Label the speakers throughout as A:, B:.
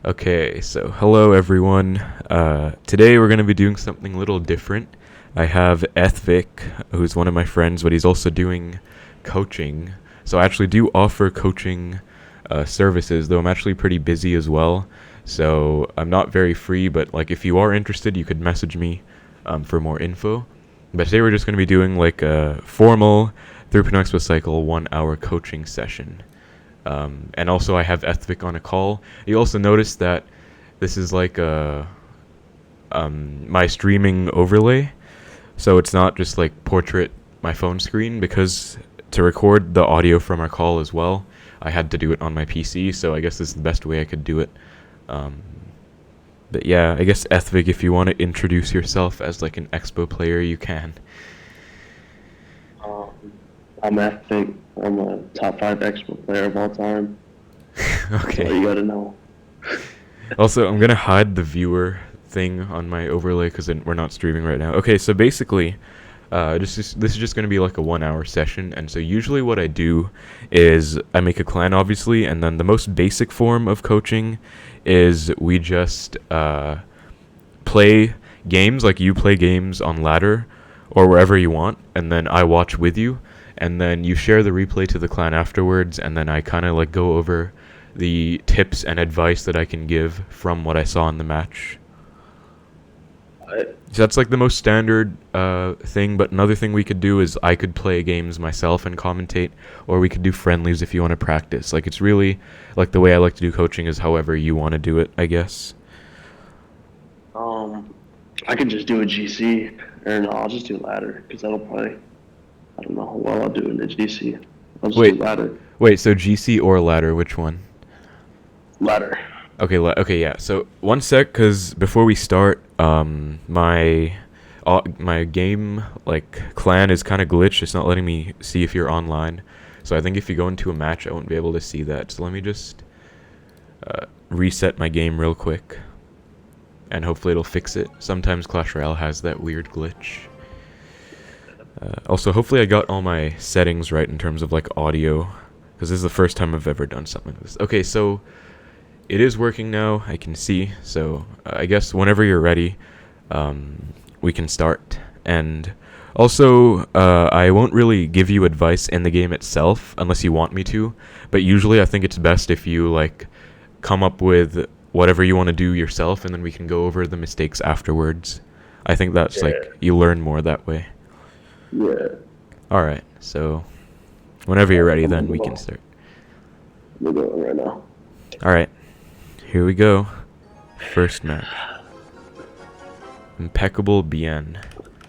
A: Okay, so hello everyone. Today we're going to be doing something a little different. I have Ethvik, who's one of my friends, but he's also doing coaching. So I actually do offer coaching services, though I'm actually pretty busy as well. So I'm not very free, but like if you are interested, you could message me for more info. But today we're just going to be doing like a formal 3.0 Xbow cycle 1 hour coaching session. And also I have Ethvik on a call. You also notice that this is like my streaming overlay, so it's not just like portrait my phone screen, because to record the audio from our call as well, I had to do it on my PC, so I guess this is the best way I could do it. But yeah, I guess Ethvik, if you want to introduce yourself as like an Expo player, you can.
B: I'm Ethvik. I'm a top 5 Xbow player of all time. That's all
A: Okay.
B: you gotta know.
A: Also, I'm gonna hide the viewer thing on my overlay because we're not streaming right now. Okay, so basically, this is just gonna be like a 1 hour session, and so usually what I do is I make a clan, obviously, and then the most basic form of coaching is we just play games, like you play games on ladder or wherever you want, and then I watch with you, and then you share the replay to the clan afterwards, and then I kind of like go over the tips and advice that I can give from what I saw in the match. So that's like the most standard thing, but another thing we could do is I could play games myself and commentate, or we could do friendlies if you want to practice. Like, it's really, like, the way I like to do coaching is however you want to do it, I guess.
B: I could just do a GC, or no, I'll just do ladder, because that'll probably, I don't know how well I'll do in the GC. I'll just do ladder.
A: Wait, so GC or ladder, which one?
B: Ladder.
A: Okay, okay, yeah. So one sec, cause before we start, my game like clan is kind of glitched. It's not letting me see if you're online. So I think if you go into a match, I won't be able to see that. So let me just reset my game real quick, and hopefully it'll fix it. Sometimes Clash Royale has that weird glitch. Also, hopefully I got all my settings right in terms of like audio, because this is the first time I've ever done something like this. Okay, so it is working now, I can see, so I guess whenever you're ready, we can start. And also, I won't really give you advice in the game itself, unless you want me to, but usually I think it's best if you, like, come up with whatever you want to do yourself, and then we can go over the mistakes afterwards. I think that's, like, you learn more that way.
B: Yeah.
A: Alright, so whenever you're ready, then we can start.
B: We're going right now.
A: Alright. Here we go. First map. Impeccable Bien.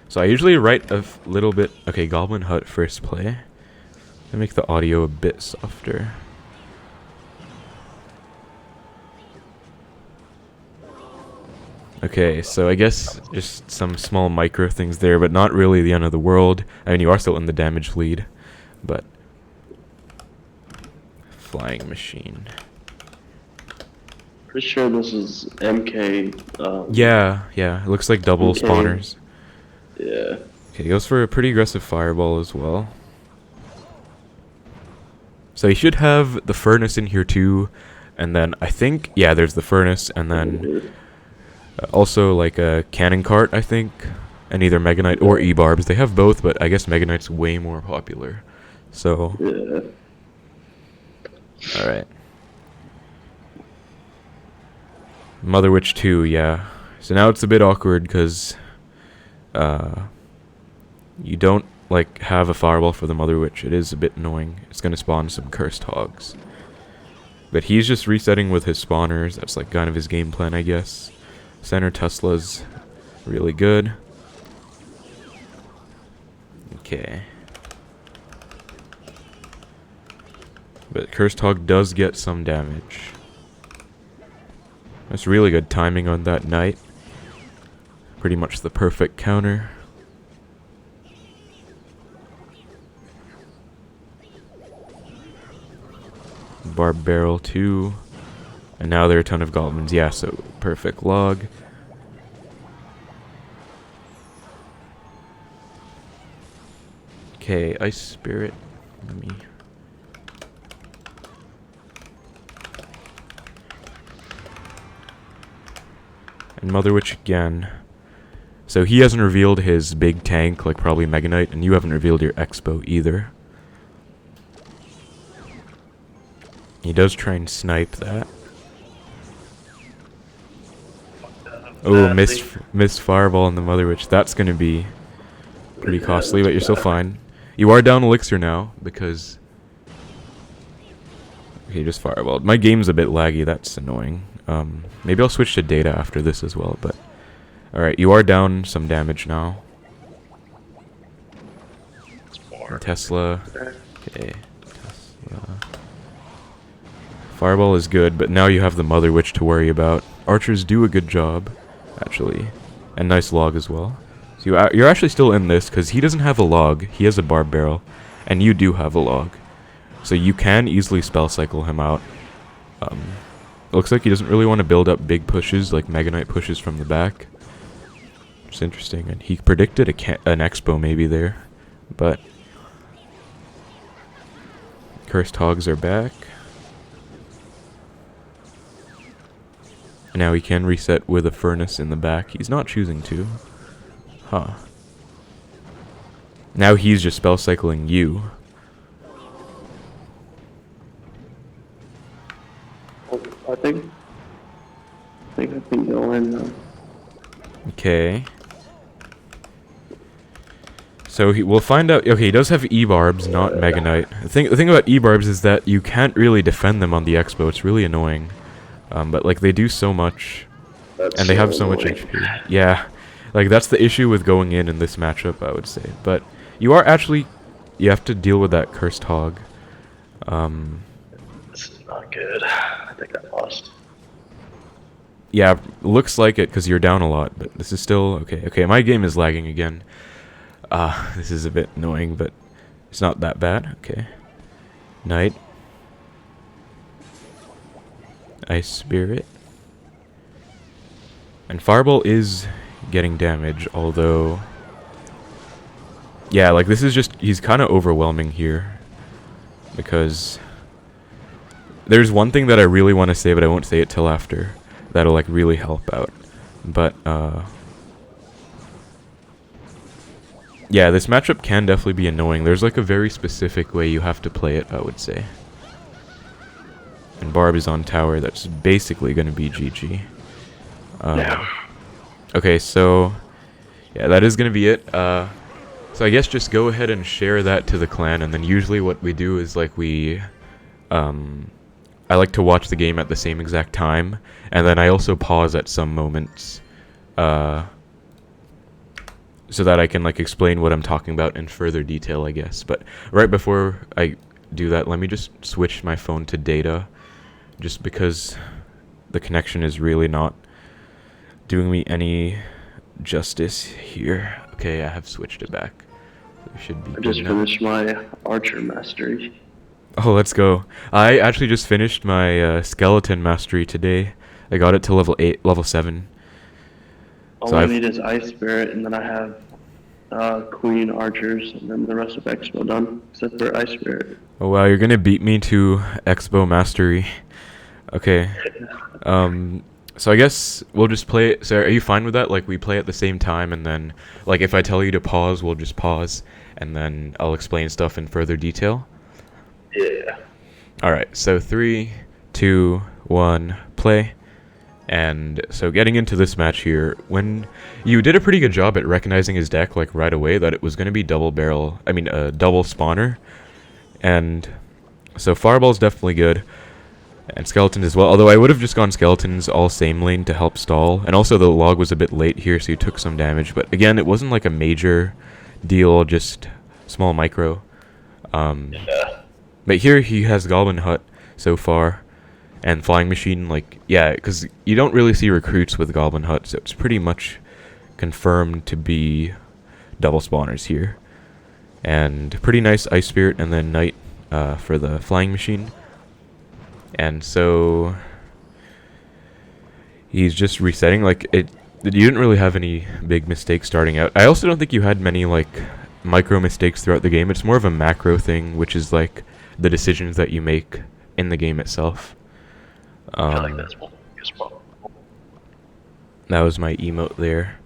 A: So I usually write a little bit... Okay, Goblin Hut first play. Let me make the audio a bit softer. Okay, so I guess just some small micro things there, but not really the end of the world. I mean, you are still in the damage lead, but... Flying Machine.
B: Pretty sure this is MK.
A: Yeah, it looks like double
B: MK.
A: spawners.
B: Yeah.
A: Okay, he goes for a pretty aggressive fireball as well. So he should have the furnace in here too, and then I think, yeah, there's the furnace, and then also like a cannon cart, I think, and either Mega Knight or E-Barbs. They have both, but I guess Mega Knight's way more popular. So,
B: Yeah.
A: alright. Mother Witch 2, yeah. So now it's a bit awkward because you don't like have a fireball for the Mother Witch. It is a bit annoying. It's gonna spawn some cursed hogs. But he's just resetting with his spawners. That's like kind of his game plan, I guess. Center Tesla's really good. Okay. But Cursed Hog does get some damage. That's really good timing on that knight. Pretty much the perfect counter. Barb Barrel 2. And now there are a ton of goblins. Yeah, so perfect log. Okay, Ice Spirit. Let me... And Mother Witch again. So he hasn't revealed his big tank, like probably Mega Knight, and you haven't revealed your Xbow either. He does try and snipe that. Oh, missed Fireball on the Mother Witch. That's gonna be pretty costly, but you're still fine. You are down Elixir now, because... Okay, just Fireballed. My game's a bit laggy, that's annoying. Maybe I'll switch to data after this as well, but... Alright, you are down some damage now. Tesla. Okay, Tesla. Fireball is good, but now you have the Mother Witch to worry about. Archers do a good job, actually. And nice log as well. So you're actually still in this, because he doesn't have a log. He has a barb barrel, and you do have a log. So you can easily spell cycle him out. Looks like he doesn't really want to build up big pushes, like Mega Knight pushes from the back. It's interesting, and he predicted an Expo maybe there, but Cursed Hogs are back. Now he can reset with a Furnace in the back. He's not choosing to. Huh. Now he's just spell cycling you.
B: I think I can go in now.
A: Okay. So we'll find out. Okay, he does have E-Barbs, not Mega Knight. The thing about E-Barbs is that you can't really defend them on the Expo. It's really annoying. But like they do so much, and they have so much HP. Yeah, like that's the issue with going in this matchup, I would say. But you have to deal with that Cursed Hog.
B: This is not good. I think I lost.
A: Yeah, looks like it because you're down a lot, but this is still okay. Okay, my game is lagging again. This is a bit annoying, but it's not that bad. Okay. Knight. Ice Spirit. And Fireball is getting damage, although... Yeah, like this is just... He's kind of overwhelming here. Because... There's one thing that I really want to say, but I won't say it till after. That'll like really help out. But, yeah, this matchup can definitely be annoying. There's like a very specific way you have to play it, I would say. And Barb is on tower. That's basically going to be GG. Okay, so... Yeah, that is going to be it. So I guess just go ahead and share that to the clan. And then usually what we do is like we... I like to watch the game at the same exact time. And then I also pause at some moments. So that I can like explain what I'm talking about in further detail, I guess. But right before I do that, let me just switch my phone to data, just because the connection is really not doing me any justice here. Okay, I have switched it back. It should be.
B: I just finished my Archer Mastery.
A: Oh, let's go. I actually just finished my Skeleton Mastery today. I got it to level 8, level 7.
B: All I need is Ice Spirit, and then I have Queen Archers, and then the rest of Expo done, except for Ice Spirit.
A: Oh wow, you're gonna beat me to Expo Mastery. Okay. So I guess we'll just play it. So are you fine with that? Like we play at the same time, and then like if I tell you to pause, we'll just pause, and then I'll explain stuff in further detail.
B: Yeah.
A: Alright, so 3, 2, 1, play. And so getting into this match here, when you did a pretty good job at recognizing his deck like right away that it was going to be double spawner. And so Fireball's definitely good. And Skeleton as well, although I would have just gone Skeletons all same lane to help stall. And also the log was a bit late here, so you took some damage. But again, it wasn't like a major deal, just small micro. But here he has Goblin Hut so far. And Flying Machine, like, yeah, because you don't really see recruits with Goblin Hut, so it's pretty much confirmed to be double spawners here. And pretty nice Ice Spirit and then Knight for the Flying Machine. And so he's just resetting, like, you didn't really have any big mistakes starting out. I also don't think you had many, like, micro mistakes throughout the game. It's more of a macro thing, which is, like, the decisions that you make in the game itself.
B: I feel like that's one.
A: That was my emote there.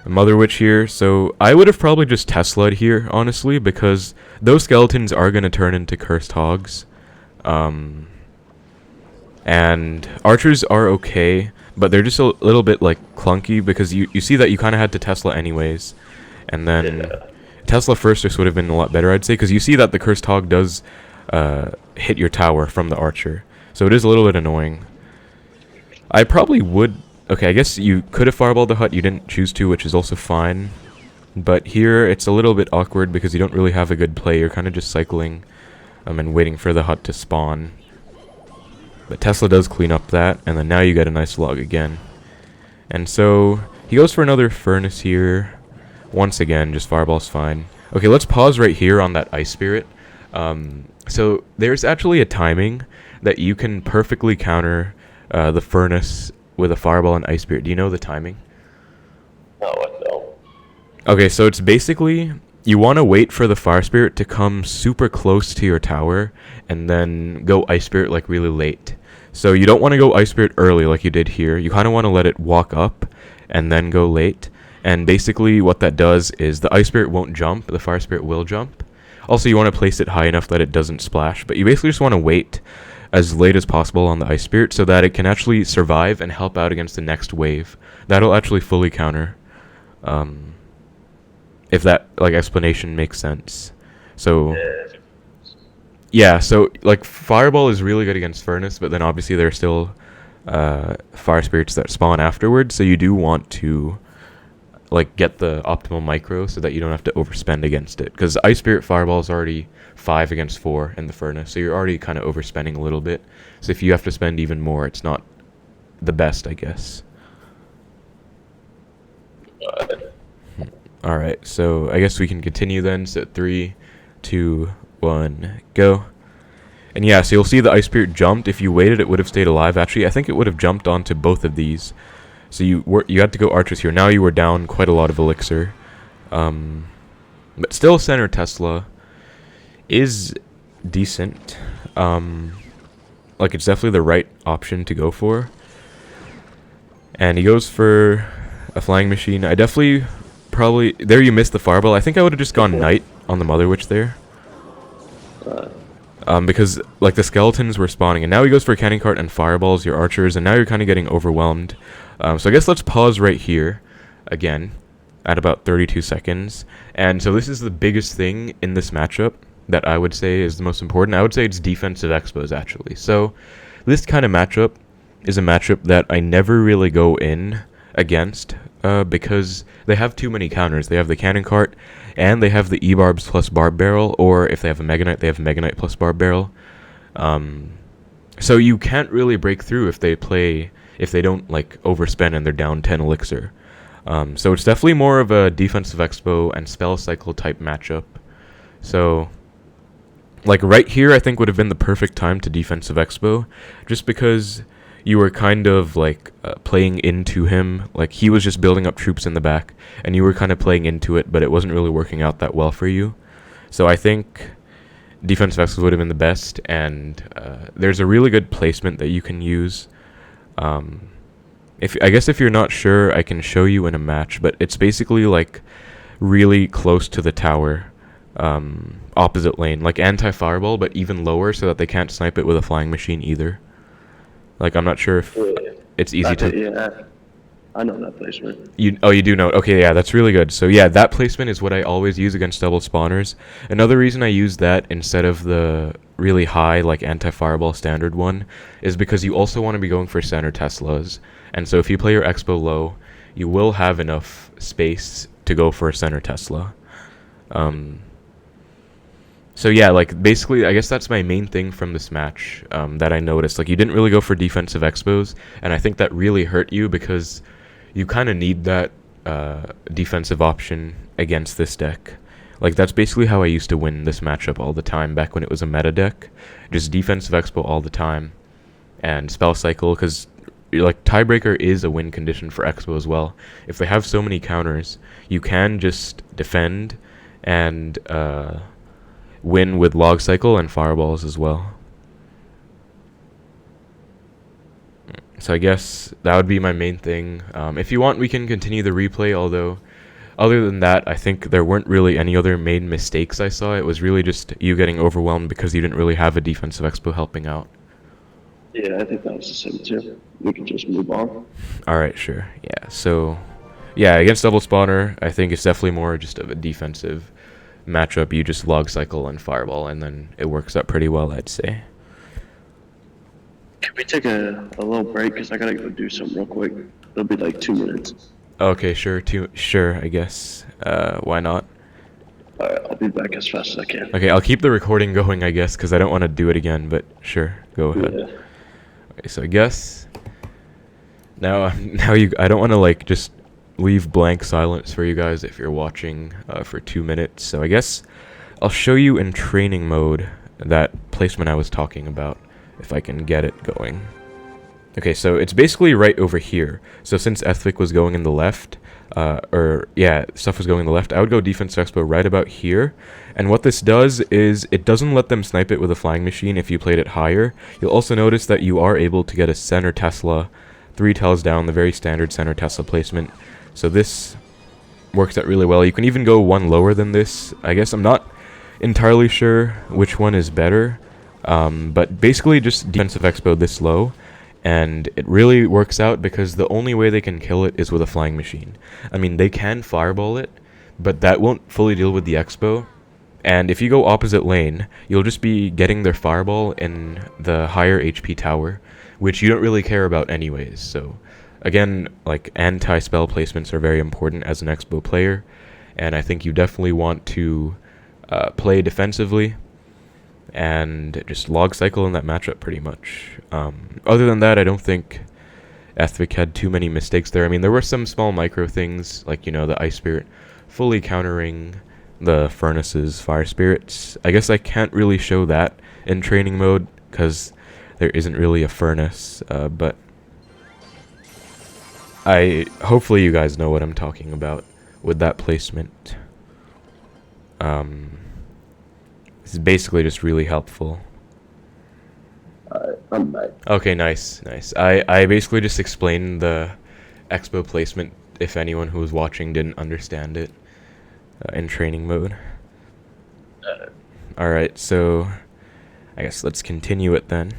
A: The Mother Witch here. So I would have probably just Tesla'd here, honestly, because those skeletons are going to turn into cursed hogs. And archers are okay, but they're just a little bit like clunky because you see that you kind of had to Tesla anyways. And then Tesla first just would have been a lot better, I'd say, because you see that the cursed hog does hit your tower from the archer. So it is a little bit annoying. I probably would... Okay, I guess you could have fireballed the hut, you didn't choose to, which is also fine. But here, it's a little bit awkward because you don't really have a good play. You're kind of just cycling and waiting for the hut to spawn. But Tesla does clean up that, and then now you get a nice log again. And so, he goes for another furnace here. Once again, just fireball's fine. Okay, let's pause right here on that Ice Spirit. So, there's actually a timing that you can perfectly counter the furnace with a fireball and Ice Spirit. Do you know the timing?
B: No, I don't.
A: Okay, so it's basically... You want to wait for the Fire Spirit to come super close to your tower, and then go Ice Spirit like really late. So you don't want to go Ice Spirit early like you did here. You kind of want to let it walk up, and then go late. And basically what that does is the Ice Spirit won't jump, the Fire Spirit will jump. Also, you want to place it high enough that it doesn't splash, but you basically just want to wait as late as possible on the Ice Spirit so that it can actually survive and help out against the next wave. That'll actually fully counter. If that, like, explanation makes sense. So, yeah, so, like, Fireball is really good against Furnace, but then obviously there are still Fire Spirits that spawn afterwards, so you do want to, like, get the optimal micro so that you don't have to overspend against it. Because Ice Spirit Fireball is already 5 against 4 in the Furnace, so you're already kind of overspending a little bit. So if you have to spend even more, it's not the best, I guess. Alright, so I guess we can continue then. So 3, 2, 1, go. And yeah, so you'll see the Ice Spirit jumped. If you waited, it would have stayed alive. Actually, I think it would have jumped onto both of these. So you had to go archers here. Now you were down quite a lot of elixir. But still, center Tesla is decent. Like, it's definitely the right option to go for. And he goes for a flying machine. I definitely... Probably there you missed the fireball. I think I would have just gone knight on the Mother Witch there, because like the skeletons were spawning, and now he goes for cannon cart and fireballs your archers, and now you're kind of getting overwhelmed. So I guess let's pause right here again at about 32 seconds. And so this is the biggest thing in this matchup that I would say is the most important. I would say it's defensive expos actually. So this kind of matchup is a matchup that I never really go in against. Because they have too many counters. They have the cannon cart, and they have the E-barbs plus barb barrel, or if they have a Mega Knight, they have Mega Knight plus barb barrel. So you can't really break through if they don't like overspend and they're down 10 elixir. So it's definitely more of a defensive expo and spell cycle type matchup. So like right here, I think would have been the perfect time to defensive expo, just because you were kind of like playing into him. Like he was just building up troops in the back, and you were kind of playing into it, but it wasn't really working out that well for you. So I think defensive expo would have been the best, and there's a really good placement that you can use. I guess if you're not sure, I can show you in a match, but it's basically like really close to the tower, opposite lane, like anti-fireball, but even lower so that they can't snipe it with a flying machine either. Like, I'm not sure if it's easy to...
B: Yeah, I know that placement.
A: You do know. Okay, yeah, that's really good. So yeah, that placement is what I always use against double spawners. Another reason I use that instead of the really high, like, anti-fireball standard one is because you also want to be going for center Teslas. And so if you play your expo low, you will have enough space to go for a center Tesla. So yeah, like, basically, I guess that's my main thing from this match that I noticed. Like, you didn't really go for defensive expos, and I think that really hurt you because you kind of need that defensive option against this deck. Like, that's basically how I used to win this matchup all the time back when it was a meta deck. Just defensive expo all the time, and spell cycle, because, like, tiebreaker is a win condition for expo as well. If they have so many counters, you can just defend and... win with log cycle and fireballs as well. So I guess that would be my main thing. If you want, we can continue the replay, although other than that, I think there weren't really any other main mistakes I saw. It was really just you getting overwhelmed because you didn't really have a defensive expo helping out.
B: Yeah, I think that was the same too. We can just move on.
A: Alright, sure. Yeah, so yeah, against double spawner, I think it's definitely more just of a defensive matchup. You just log cycle and fireball, and then it works out pretty well, I'd say.
B: Can we take a little break? Because I gotta go do something real quick. It'll be like 2 minutes.
A: Okay, sure, sure, I guess. Why not?
B: Alright, I'll be back as fast as I can.
A: Okay, I'll keep the recording going, I guess, because I don't want to do it again, but sure, go ahead.
B: Yeah.
A: Okay, so I guess now I don't want to like just leave blank silence for you guys if you're watching for 2 minutes. So I guess I'll show you in training mode that placement I was talking about, if I can get it going. Okay, so it's basically right over here. So since Ethvik was going in the left, stuff was going in the left, I would go defense expo right about here. And what this does is it doesn't let them snipe it with a flying machine if you played it higher. You'll also notice that you are able to get a center Tesla 3 tiles down, the very standard center Tesla placement. So this works out really well. You can even go one lower than this. I guess I'm not entirely sure which one is better, but basically just defensive expo this low. And it really works out because the only way they can kill it is with a flying machine. I mean, they can fireball it, but that won't fully deal with the expo. And if you go opposite lane, you'll just be getting their fireball in the higher HP tower, which you don't really care about anyways. So again, like, anti-spell placements are very important as an expo player, and I think you definitely want to play defensively and just log cycle in that matchup pretty much. Other than that, I don't think Ethvik had too many mistakes there. I mean, there were some small micro things, like, you know, the Ice Spirit fully countering the Furnace's Fire Spirits. I guess I can't really show that in training mode, because there isn't really a Furnace, but hopefully you guys know what I'm talking about with that placement. This is basically just really helpful.
B: I'm back.
A: Okay, nice. I basically just explained the expo placement if anyone who was watching didn't understand it in training mode. Alright, so I guess let's continue it then.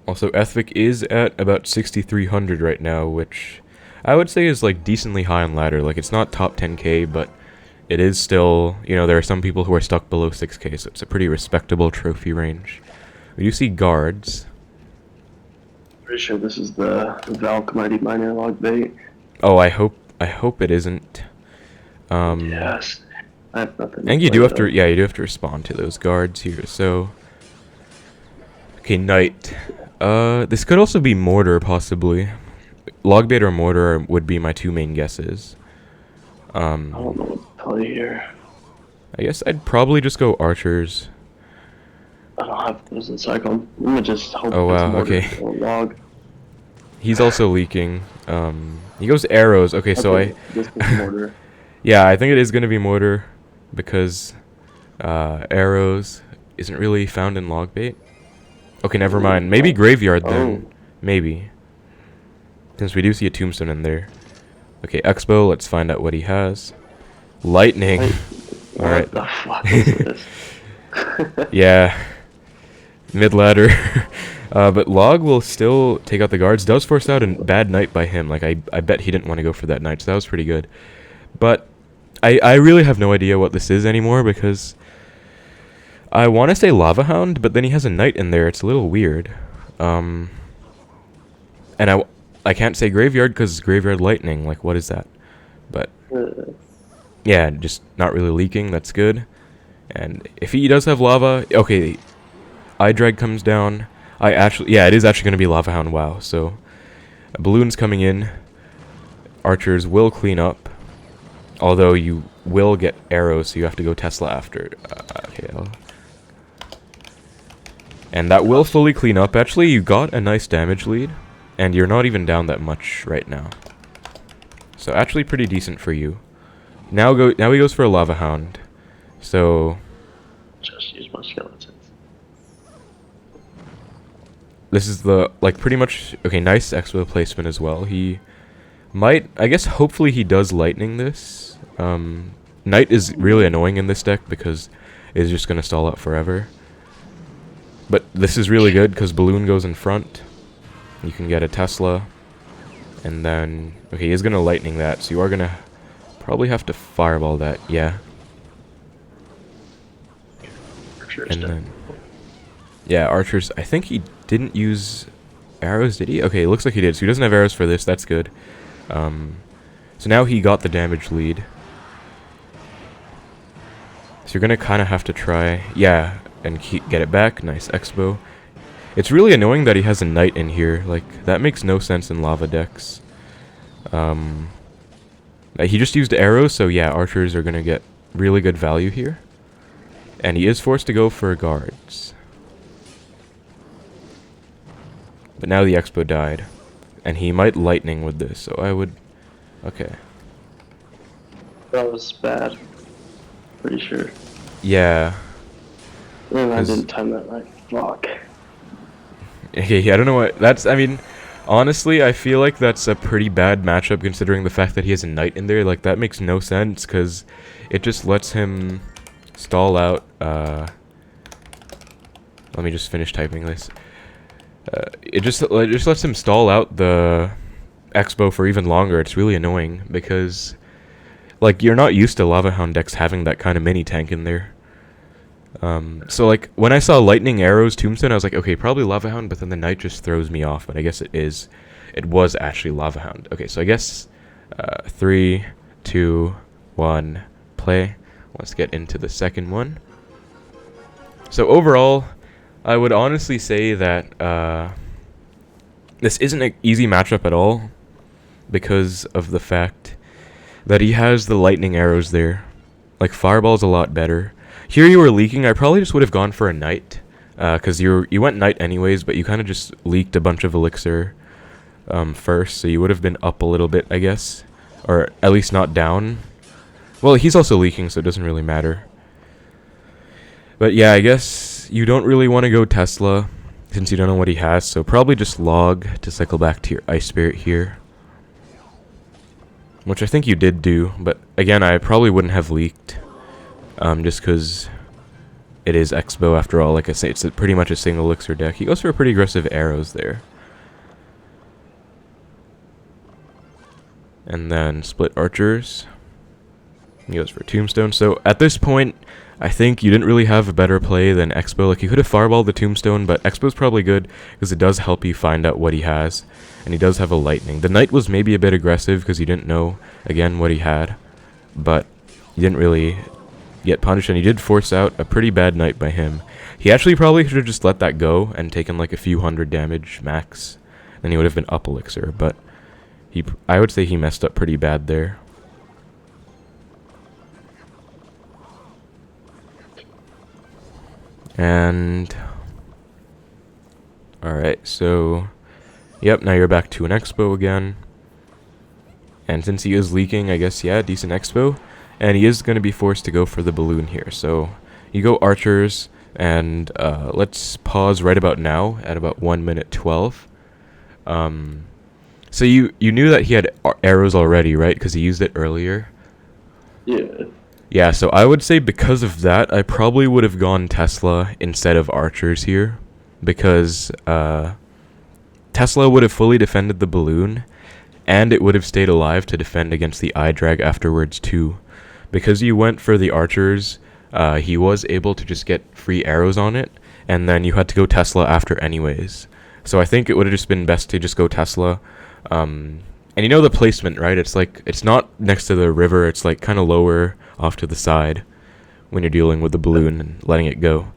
A: Also, Ethvik is at about 6,300 right now, which I would say is like decently high on ladder. Like, it's not top 10k, but it is still, you know, there are some people who are stuck below 6k, so it's a pretty respectable trophy range. We do see guards.
B: Pretty sure this is the Valk Mighty Miner log bait.
A: Oh, I hope it isn't.
B: Yes. I have nothing.
A: And you do have to, yeah, you do have to respond to those guards here. So, okay, knight. This could also be mortar, possibly. Log bait or mortar would be my two main guesses.
B: I don't know what to tell you here.
A: I guess I'd probably just go archers.
B: I don't have those in cycle. I'm gonna just hope
A: Oh, wow,
B: it's
A: okay.
B: log.
A: He's also leaking. He goes arrows. Okay, so
B: this is mortar.
A: yeah, I think it is gonna be mortar because arrows isn't really found in log bait. Okay, never mind. Maybe graveyard then. Maybe. Since we do see a tombstone in there. Okay, Expo, let's find out what he has. Lightning. Alright.
B: What the fuck is this?
A: Yeah. Mid ladder. But Log will still take out the guards. Does force out a bad knight by him. Like, I bet he didn't want to go for that knight, so that was pretty good. But I really have no idea what this is anymore, because I want to say Lava Hound, but then he has a knight in there. It's a little weird. And I can't say graveyard because graveyard lightning. Like, what is that? But yeah, just not really leaking. That's good. And if he does have lava, okay, eye drag comes down. Yeah, it is actually going to be Lava Hound. Wow. So balloons coming in. Archers will clean up, although you will get arrows, so you have to go Tesla after. Okay. And that will fully clean up. Actually, you got a nice damage lead. And you're not even down that much right now. So actually pretty decent for you. Now he goes for a Lava Hound. So
B: just use my skeletons.
A: this is the, like, pretty much, okay, nice Xbow placement as well. He might, I guess, hopefully he does lightning this. Knight is really annoying in this deck because it's just going to stall out forever. But this is really good because balloon goes in front. You can get a Tesla. And then, okay, he's going to lightning that, so you are going to probably have to fireball that, yeah. And then, yeah, archers, I think he didn't use arrows, did he? Okay, it looks like he did, so he doesn't have arrows for this, that's good. So now he got the damage lead. So you're going to kind of have to try, yeah, and get it back. Nice Xbow. It's really annoying that he has a knight in here. Like, that makes no sense in lava decks. He just used arrows, so yeah, archers are going to get really good value here. And he is forced to go for guards. But now the Xbow died. And he might lightning with this, so I would... Okay.
B: That was bad. Pretty sure.
A: Yeah.
B: Man, I didn't time that right. Fuck.
A: Yeah, I don't know what... That's, I mean... Honestly, I feel like that's a pretty bad matchup considering the fact that he has a knight in there. Like, that makes no sense, because it just lets him stall out... Let me just finish typing this. It just lets him stall out the Xbow for even longer. It's really annoying, because... Like, you're not used to Lava Hound decks having that kind of mini tank in there. So, like, when I saw Lightning Arrows Tombstone, I was like, okay, probably Lava Hound, but then the Knight just throws me off, but I guess it was actually Lava Hound. Okay, so I guess, 3, 2, 1, play. Let's get into the second one. So, overall, I would honestly say that, this isn't an easy matchup at all, because of the fact that he has the lightning arrows there. Like, Fireball's a lot better. Here you were leaking, I probably just would have gone for a knight, because you went knight anyways, but you kind of just leaked a bunch of elixir first, so you would have been up a little bit, I guess. Or at least not down. Well, he's also leaking, so it doesn't really matter. But yeah, I guess you don't really want to go Tesla, since you don't know what he has, so probably just log to cycle back to your Ice Spirit here. Which I think you did do, but again, I probably wouldn't have leaked. Just because it is Xbow after all. Like I say, it's pretty much a single elixir deck. He goes for pretty aggressive arrows there. And then split archers. He goes for Tombstone. So at this point, I think you didn't really have a better play than Xbow. Like, you could have fireballed the Tombstone, but Xbow's probably good because it does help you find out what he has. And he does have a lightning. The knight was maybe a bit aggressive because you didn't know, again, what he had. But you didn't really get punished, and he did force out a pretty bad knight by him. He actually probably should have just let that go and taken like a few hundred damage max. Then he would have been up elixir, but I would say he messed up pretty bad there. And alright, so yep, now you're back to an Xbow again. And since he is leaking, I guess, yeah, decent Xbow. And he is going to be forced to go for the balloon here. So you go archers, and let's pause right about now at about 1 minute 12. So you knew that he had arrows already, right? Because he used it earlier.
B: Yeah.
A: Yeah, so I would say because of that, I probably would have gone Tesla instead of archers here. Because Tesla would have fully defended the balloon, and it would have stayed alive to defend against the eye drag afterwards too. Because you went for the archers, he was able to just get free arrows on it, and then you had to go Tesla after anyways. So I think it would have just been best to just go Tesla. And you know the placement, right? It's like, it's not next to the river, it's like kind of lower off to the side when you're dealing with the balloon and letting it go.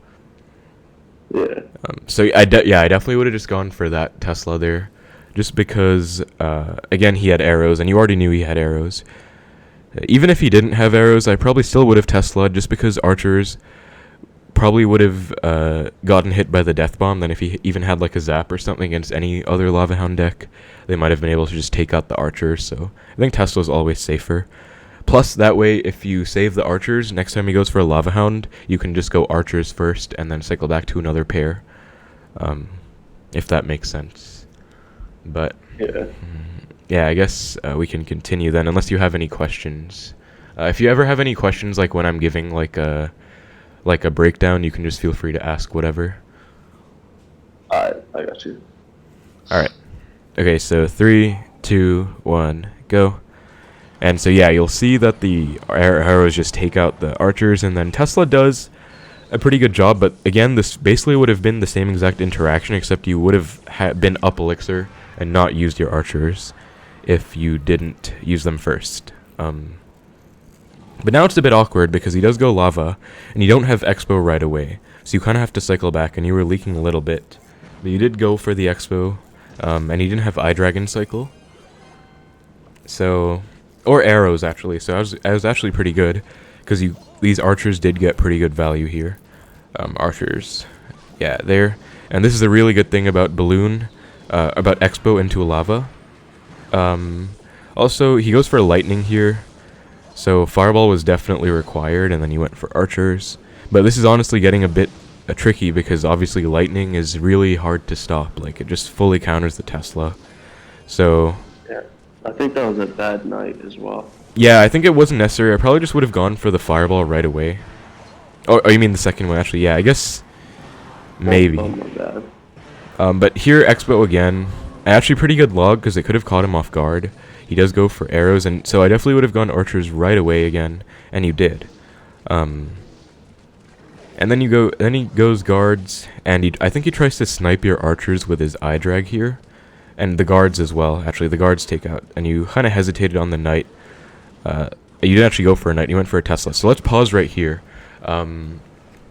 B: Yeah.
A: So I definitely would have just gone for that Tesla there. Just because, again, he had arrows, and you already knew he had arrows. Even if he didn't have arrows, I probably still would have Tesla'd, just because archers probably would have gotten hit by the death bomb. Then if he even had like a zap or something against any other Lava Hound deck, they might have been able to just take out the archers. So I think Tesla's always safer. Plus, that way, if you save the archers, next time he goes for a Lava Hound, you can just go archers first and then cycle back to another pair. if that makes sense. But
B: Yeah.
A: yeah, I guess we can continue then, unless you have any questions. If you ever have any questions, like when I'm giving like a breakdown, you can just feel free to ask whatever.
B: I got you.
A: All right. Okay, so 3, 2, 1, go. And so yeah, you'll see that the arrows just take out the archers, and then Tesla does a pretty good job. But again, this basically would have been the same exact interaction, except you would have been up elixir and not used your archers if you didn't use them first. But now it's a bit awkward because he does go lava, and you don't have Xbow right away, so you kind of have to cycle back, and you were leaking a little bit. But you did go for the Xbow, and he didn't have iDragon cycle. So, or arrows actually, so I was actually pretty good, because these archers did get pretty good value here. Archers, yeah, there. And this is a really good thing about Balloon, about Xbow into lava. Also, he goes for lightning here. So Fireball was definitely required, and then he went for archers. But this is honestly getting a bit tricky, because obviously lightning is really hard to stop. Like, it just fully counters the Tesla. So
B: Yeah, I think that was a bad night as well.
A: yeah, I think it wasn't necessary. I probably just would have gone for the Fireball right away. Oh, you mean the second one? Actually, yeah, I guess maybe.
B: Oh my bad.
A: But here, Expo again. Actually, pretty good log, because it could have caught him off guard. He does go for arrows, and so I definitely would have gone archers right away again, and you did. And then he goes guards, and I think he tries to snipe your archers with his eye drag here, and the guards as well. Actually, the guards take out, and you kind of hesitated on the knight. You didn't actually go for a knight; you went for a Tesla. So let's pause right here.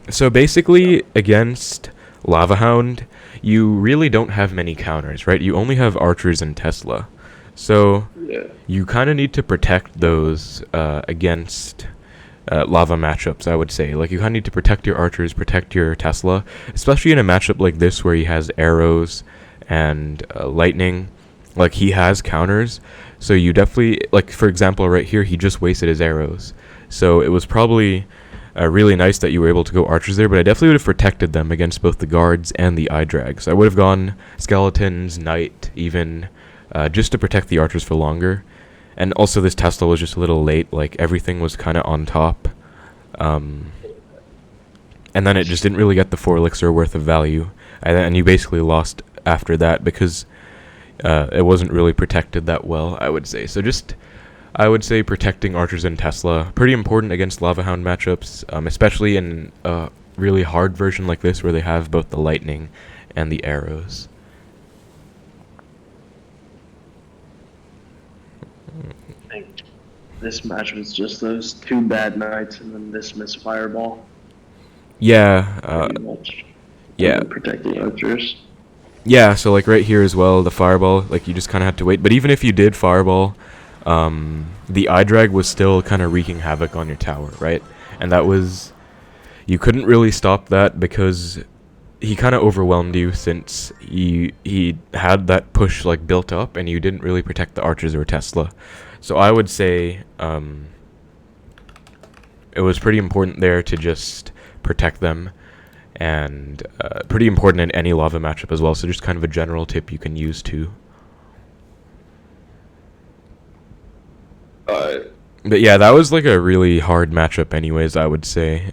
A: So basically, against Lava Hound, you really don't have many counters, right? You only have archers and Tesla. So
B: Yeah.
A: you kind of need to protect those against lava matchups, I would say. Like, you kind of need to protect your archers, protect your Tesla, especially in a matchup like this where he has arrows and lightning. Like, he has counters, so you definitely, like, for example, right here, he just wasted his arrows. So it was probably really nice that you were able to go archers there, but I definitely would have protected them against both the guards and the eye drags. I would have gone skeletons, knight, even, just to protect the archers for longer. And also this Tesla was just a little late, like everything was kind of on top. And then it just didn't really get the 4 elixir worth of value. And you basically lost after that because it wasn't really protected that well, I would say. So just, I would say protecting archers and Tesla, pretty important against Lava Hound matchups, especially in a really hard version like this where they have both the lightning and the arrows.
B: I think this match was just those 2 bad nights and then this missed Fireball.
A: Yeah,
B: Pretty much.
A: yeah.
B: And protecting archers.
A: Yeah, so like right here as well, the Fireball, like you just kind of had to wait. But even if you did Fireball, the eye drag was still kind of wreaking havoc on your tower, right? And that was, you couldn't really stop that because he kind of overwhelmed you since he had that push like built up, and you didn't really protect the archers or Tesla. So I would say it was pretty important there to just protect them, and pretty important in any lava matchup as well. So just kind of a general tip you can use too. But yeah, that was like a really hard matchup anyways, I would say.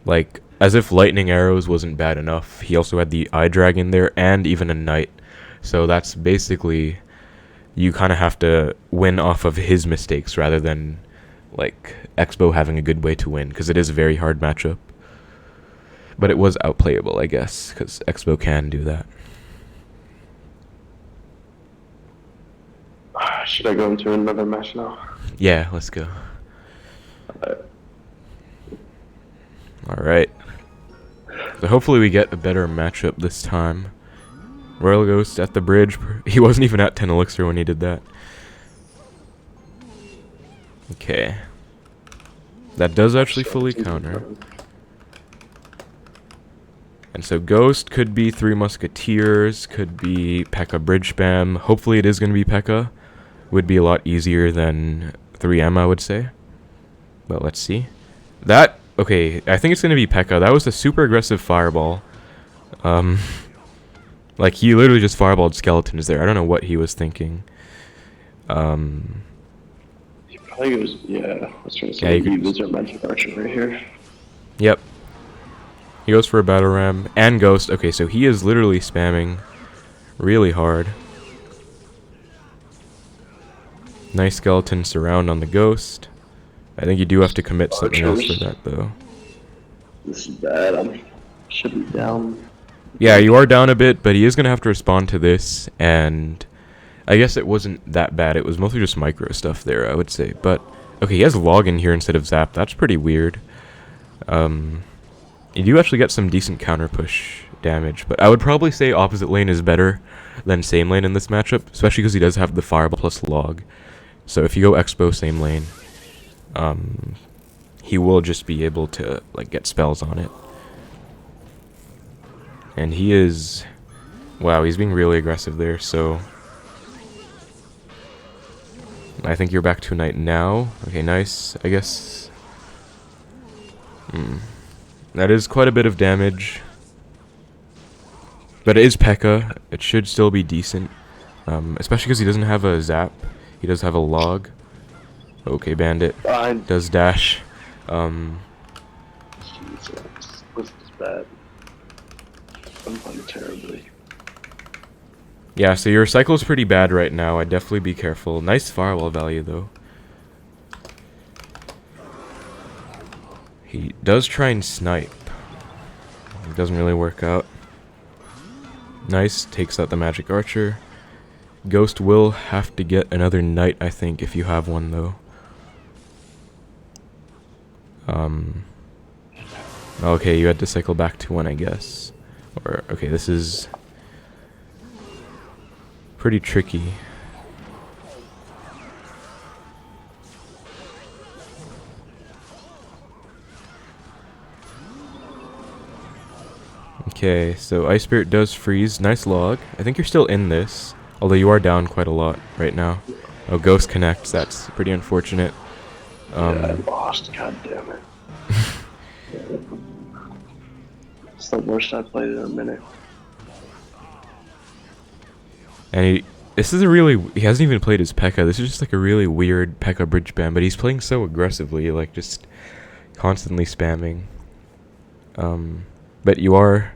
A: Like, as if lightning arrows wasn't bad enough, he also had the eye dragon there and even a knight. So that's basically, you kind of have to win off of his mistakes rather than like Xbow having a good way to win, because it is a very hard matchup. But it was outplayable, I guess, because Xbow can do that.
B: Should I go into another match now?
A: Yeah, let's go. Alright. So hopefully we get a better matchup this time. Royal Ghost at the bridge. He wasn't even at 10 elixir when he did that. Okay. That does actually fully counter. And so Ghost could be 3 Musketeers, could be P.E.K.K.A Bridgespam. Hopefully it is going to be P.E.K.K.A. Would be a lot easier than 3M, I would say. But let's see. Okay, I think it's going to be P.E.K.K.A. That was a super aggressive fireball. Like, he literally just fireballed skeletons there. I don't know what he was thinking.
B: He probably goes, yeah, I was trying to
A: Yeah,
B: say,
A: you could
B: these are magic archer right here.
A: Yep. He goes for a battle ram and ghost. Okay, so he is literally spamming really hard. Nice skeleton surround on the ghost. I think you do have to commit something else for that, though.
B: This is bad. I should be down.
A: Yeah, you are down a bit, but he is going to have to respond to this, and I guess it wasn't that bad. It was mostly just micro stuff there, I would say. But, okay, he has log in here instead of zap. That's pretty weird. You do actually get some decent counter push damage, but I would probably say opposite lane is better than same lane in this matchup, especially because he does have the fireball plus log. So if you go Xbow same lane, he will just be able to like get spells on it. And he is, wow, he's being really aggressive there. So I think you're back to knight now. Okay, nice. I guess that is quite a bit of damage, but it is P.E.K.K.A. It should still be decent, especially because he doesn't have a zap. He does have a log. Okay, bandit does dash.
B: Jesus, this is bad. I'm playing terribly.
A: Yeah, so your cycle is pretty bad right now. I'd definitely be careful. Nice firewall value, though. He does try and snipe. It doesn't really work out. Nice, takes out the magic archer. Ghost will have to get another knight, I think, if you have one, though. Okay, you had to cycle back to one, I guess. Or, okay, this is pretty tricky. Okay, so Ice Spirit does freeze. Nice log. I think you're still in this, although you are down quite a lot right now. Oh, Ghost connects. That's pretty unfortunate.
B: Yeah, I lost. God damn it. It's the worst I've played in a minute.
A: And this is a really, he hasn't even played his P.E.K.K.A. This is just like a really weird P.E.K.K.A. Bridgespam, but he's playing so aggressively, like just constantly spamming. But you are,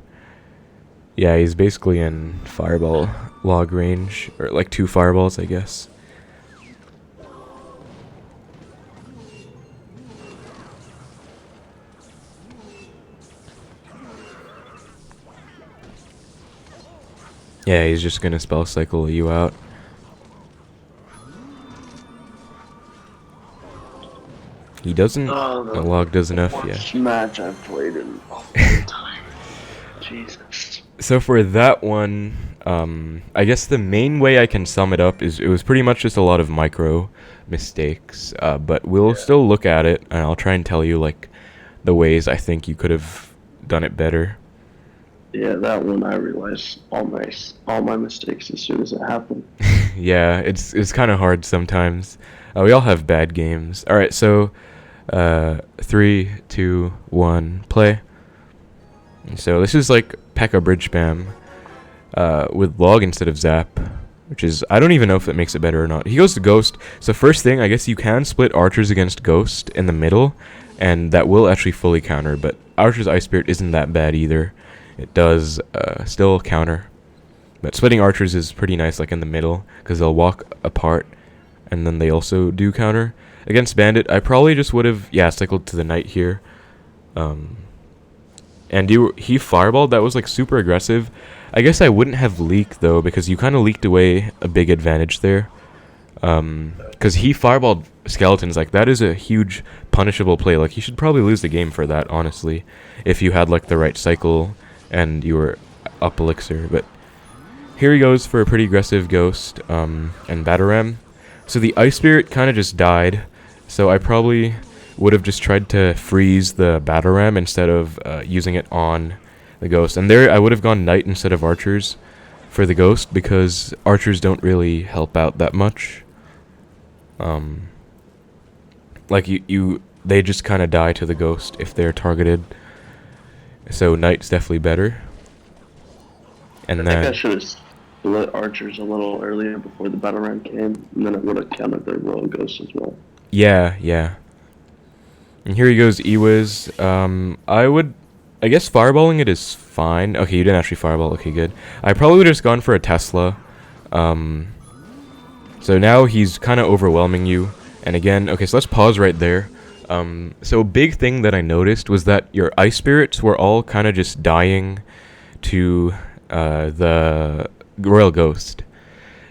A: yeah, he's basically in fireball log range, or like 2 fireballs, I guess. Yeah, he's just gonna spell cycle you out. He doesn't. The log does enough, yeah.
B: Match I've played in all the time. Jesus.
A: So for that one, I guess the main way I can sum it up is it was pretty much just a lot of micro mistakes. But we'll still look at it, and I'll try and tell you like the ways I think you could have done it better.
B: Yeah, that one I realized all my mistakes as soon as it happened.
A: Yeah, it's kind of hard sometimes. We all have bad games. All right, so 3, 2, 1, play. So this is like P.E.K.K.A. Bridgespam with log instead of zap, which is, I don't even know if it makes it better or not. He goes to ghost. So first thing, I guess you can split archers against ghost in the middle, and that will actually fully counter. But archer's ice spirit isn't that bad either. It does still counter. But splitting archers is pretty nice, like in the middle, because they'll walk apart, and then they also do counter. Against bandit, I probably just would have, yeah, cycled to the knight here. And he fireballed. That was like super aggressive. I guess I wouldn't have leaked though, because you kind of leaked away a big advantage there. Because he fireballed skeletons. Like that is a huge punishable play. Like you should probably lose the game for that, honestly, if you had like the right cycle and you were up elixir. But here he goes for a pretty aggressive ghost and battle ram. So the ice spirit kind of just died. So I probably would have just tried to freeze the battle ram instead of using it on the ghost. And there I would have gone knight instead of archers for the ghost, because archers don't really help out that much. Like they just kind of die to the ghost if they're targeted. So knight's definitely better. And
B: I think I
A: then
B: should have split archers a little earlier before the battle round came, and then it would have counted the royal ghost as well.
A: yeah. And here he goes, Ewiz. I guess fireballing it is fine. Okay, you didn't actually fireball. Okay, good. I probably would have just gone for a Tesla. So now he's kind of overwhelming you. And again, okay, so let's pause right there. So a big thing that I noticed was that your ice spirits were all kind of just dying to the Royal Ghost.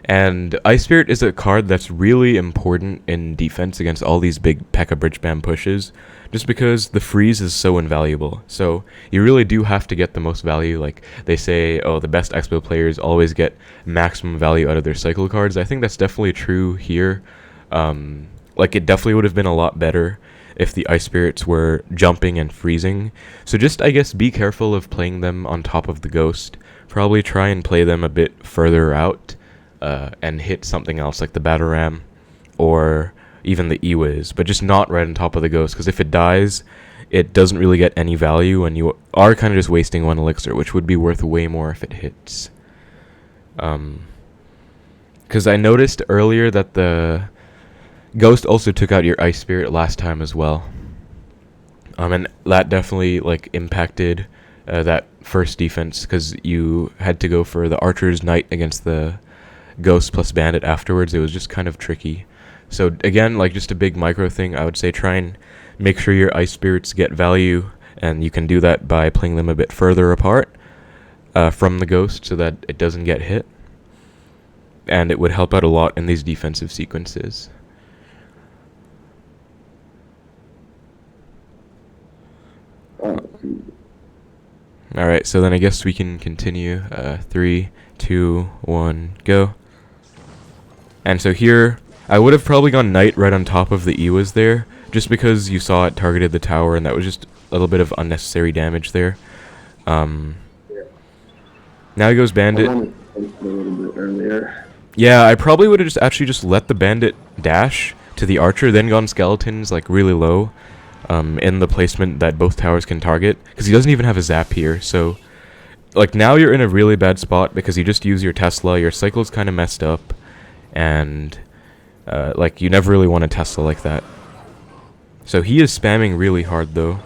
A: And Ice Spirit is a card that's really important in defense against all these big P.E.K.K.A Bridgespam pushes, just because the freeze is so invaluable. So you really do have to get the most value. Like they say, oh, the best Expo players always get maximum value out of their cycle cards. I think that's definitely true here. Like it definitely would have been a lot better if the Ice Spirits were jumping and freezing. So just, I guess, be careful of playing them on top of the Ghost. Probably try and play them a bit further out. And hit something else like the Battle Ram or even the Ewiz, but just not right on top of the Ghost, because if it dies, it doesn't really get any value, and you are kind of just wasting one elixir, which would be worth way more if it hits. Because I noticed earlier that the Ghost also took out your Ice Spirit last time as well. And that definitely like impacted that first defense, because you had to go for the Archer's Knight against the Ghost plus Bandit afterwards. It was just kind of tricky. So again, like just a big micro thing, I would say try and make sure your Ice Spirits get value, and you can do that by playing them a bit further apart from the Ghost so that it doesn't get hit. And it would help out a lot in these defensive sequences. Alright, so then I guess we can continue. 3, 2, 1, go. And so here, I would have probably gone Knight right on top of the Ewiz there, just because you saw it targeted the tower, and that was just a little bit of unnecessary damage there. Now he goes Bandit.
B: I wanted to think a little bit earlier.
A: Yeah, I probably would have just let the Bandit dash to the Archer, then gone Skeletons like really low in the placement that both towers can target, because he doesn't even have a zap here, so like now you're in a really bad spot because you just use your Tesla, your cycle's kind of messed up, and like you never really want a Tesla like that. So he is spamming really hard though.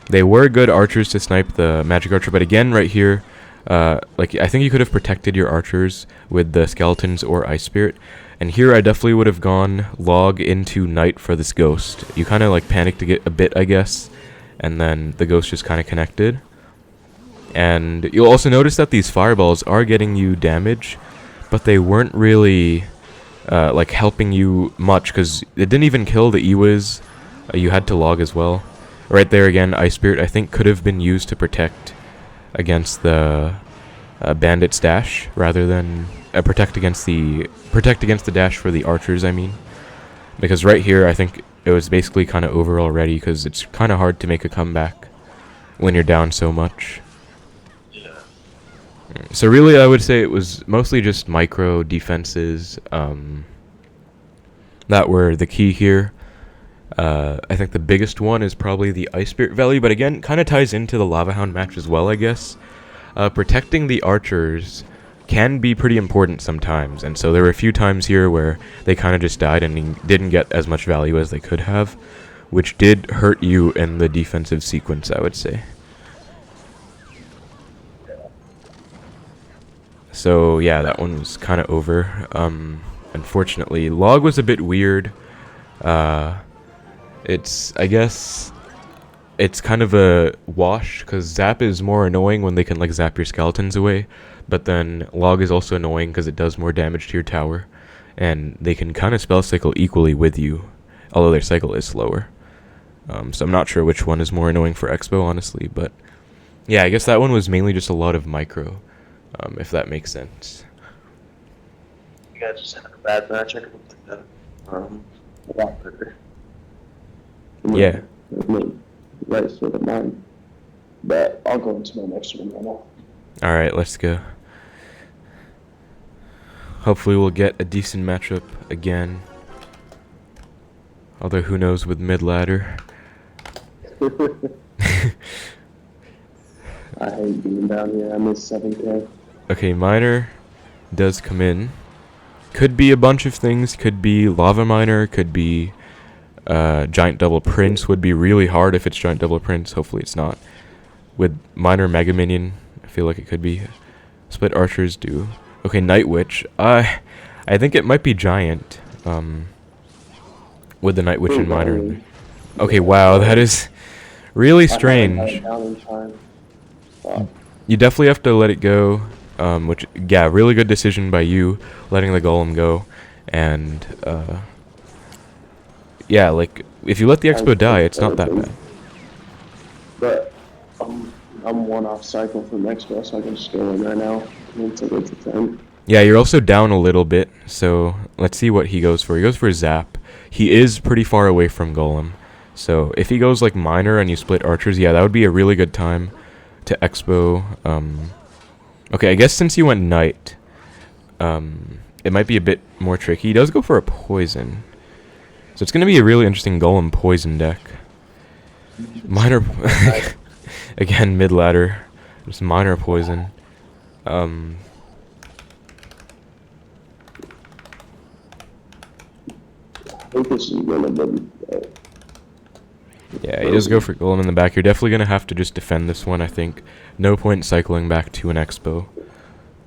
A: They were good archers to snipe the magic archer, but again right here, like I think you could have protected your archers with the Skeletons or Ice Spirit. And here I definitely would have gone log into Knight for this Ghost. You kind of like panicked to get a bit, I guess, and then the Ghost just kind of connected. And you'll also notice that these fireballs are getting you damage, but they weren't really like helping you much, because it didn't even kill the Ewiz. You had to log as well. Right there again, Ice Spirit I think could have been used to protect against the Bandit's dash, rather than protect against the dash for the archers, I mean. Because right here I think it was basically kind of over already, because it's kind of hard to make a comeback when you're down so much. So really, I would say it was mostly just micro defenses that were the key here. I think the biggest one is probably the Ice Spirit value, but again, kind of ties into the Lava Hound match as well, I guess. Protecting the archers can be pretty important sometimes, and so there were a few times here where they kind of just died and didn't get as much value as they could have, which did hurt you in the defensive sequence, I would say. So yeah, that one was kind of over. Unfortunately, log was a bit weird. I guess it's kind of a wash, because zap is more annoying when they can like zap your Skeletons away, but then log is also annoying because it does more damage to your tower, and they can kind of spell cycle equally with you, although their cycle is slower. So I'm not sure which one is more annoying for Expo, honestly, but yeah, I guess that one was mainly just a lot of micro. If that makes sense.
B: You guys just had a bad match. I could look at that a lot better.
A: Yeah.
B: Right, so the mine. But I'll go into my next one right now.
A: Alright, let's go. Hopefully we'll get a decent matchup again. Although who knows with mid ladder.
B: I hate being down here. I miss 7K.
A: Okay, miner does come in. Could be a bunch of things. Could be lava miner. Could be giant double prince. Would be really hard if it's giant double prince. Hopefully it's not. With miner mega minion, I feel like it could be. Split archers do. Okay, night witch. I think it might be giant. With the night witch and miner. Okay, wow, that is really strange. You definitely have to let it go. Which, yeah, really good decision by you, letting the golem go. And, yeah, like, if you let the expo die, it's not that bad.
B: But, I'm one off cycle from expo, so I can just go in right now. Until it's a 10.
A: Yeah, you're also down a little bit, so let's see what he goes for. He goes for zap. He is pretty far away from golem. So, if he goes, like, miner and you split archers, yeah, that would be a really good time to expo. Okay, I guess since you went knight, it might be a bit more tricky. He does go for a poison. So it's going to be a really interesting golem poison deck. Minor... Again, mid-ladder. Just minor poison.
B: I think this is gonna be...
A: Yeah, he does go for golem in the back. You're definitely going to have to just defend this one, I think. No point cycling back to an expo.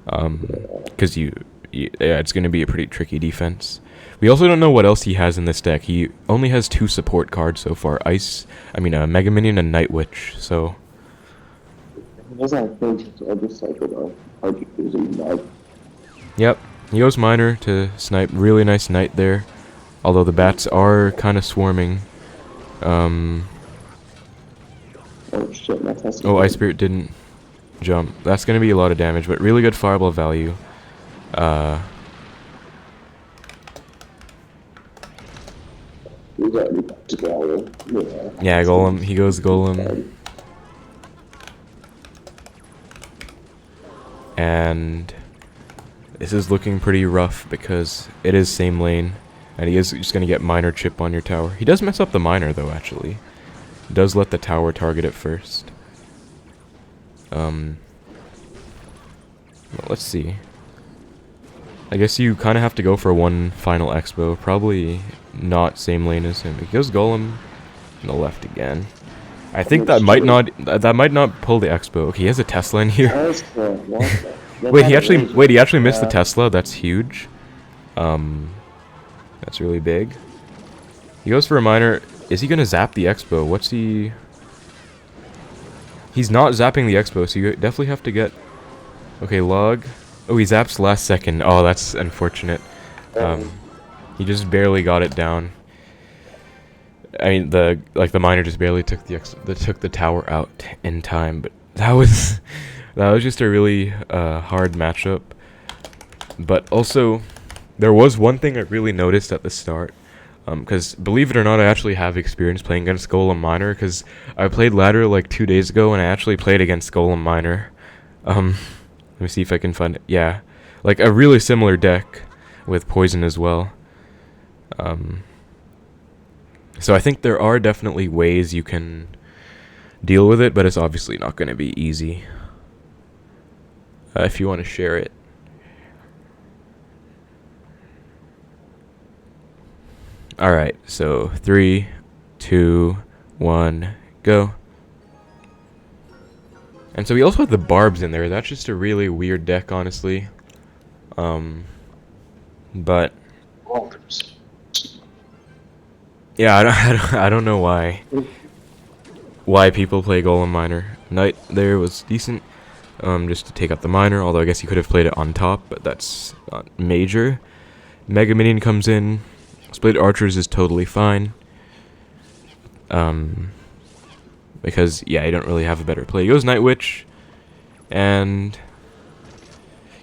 A: Because yeah, it's going to be a pretty tricky defense. We also don't know what else he has in this deck. He only has 2 support cards so far. Mega Minion and Night Witch, so... Yep, he goes miner to snipe. Really nice knight there. Although the bats are kind of swarming. Oh
B: shit, my Tesla.
A: Oh, Ice Spirit didn't jump. That's going to be a lot of damage, but really good fireball value.
B: Yeah,
A: golem. He goes golem. And this is looking pretty rough because it is same lane. And he is just going to get miner chip on your tower. He does mess up the miner, though, actually. He does let the tower target it first. Well, let's see. I guess you kind of have to go for one final expo. Probably not same lane as him. He goes golem on the left again. I think that might not pull the expo. Okay, he has a Tesla in here. Wait, he actually missed the Tesla. That's huge. That's really big. He goes for a miner. Is he gonna zap the expo? What's he? He's not zapping the expo, so you definitely have to get. Okay, log. Oh, he zaps last second. Oh, that's unfortunate. He just barely got it down. I mean, the miner just barely took the tower out in time, but that was just a really hard matchup. But also, there was one thing I really noticed at the start, because believe it or not, I actually have experience playing against Golem Miner, because I played ladder like 2 days ago, and I actually played against Golem Miner. Let me see if I can find it. Yeah, like a really similar deck with poison as well. So I think there are definitely ways you can deal with it, but it's obviously not going to be easy. If you want to share it. Alright, so 3, 2, 1, go. And so we also have the barbs in there. That's just a really weird deck, honestly. But yeah, I don't know why people play Golem Miner. Knight there was decent, just to take out the miner. Although I guess you could have played it on top, but that's not major. Mega Minion comes in. Split Archers is totally fine. Because, yeah, I don't really have a better play. He goes Night Witch. And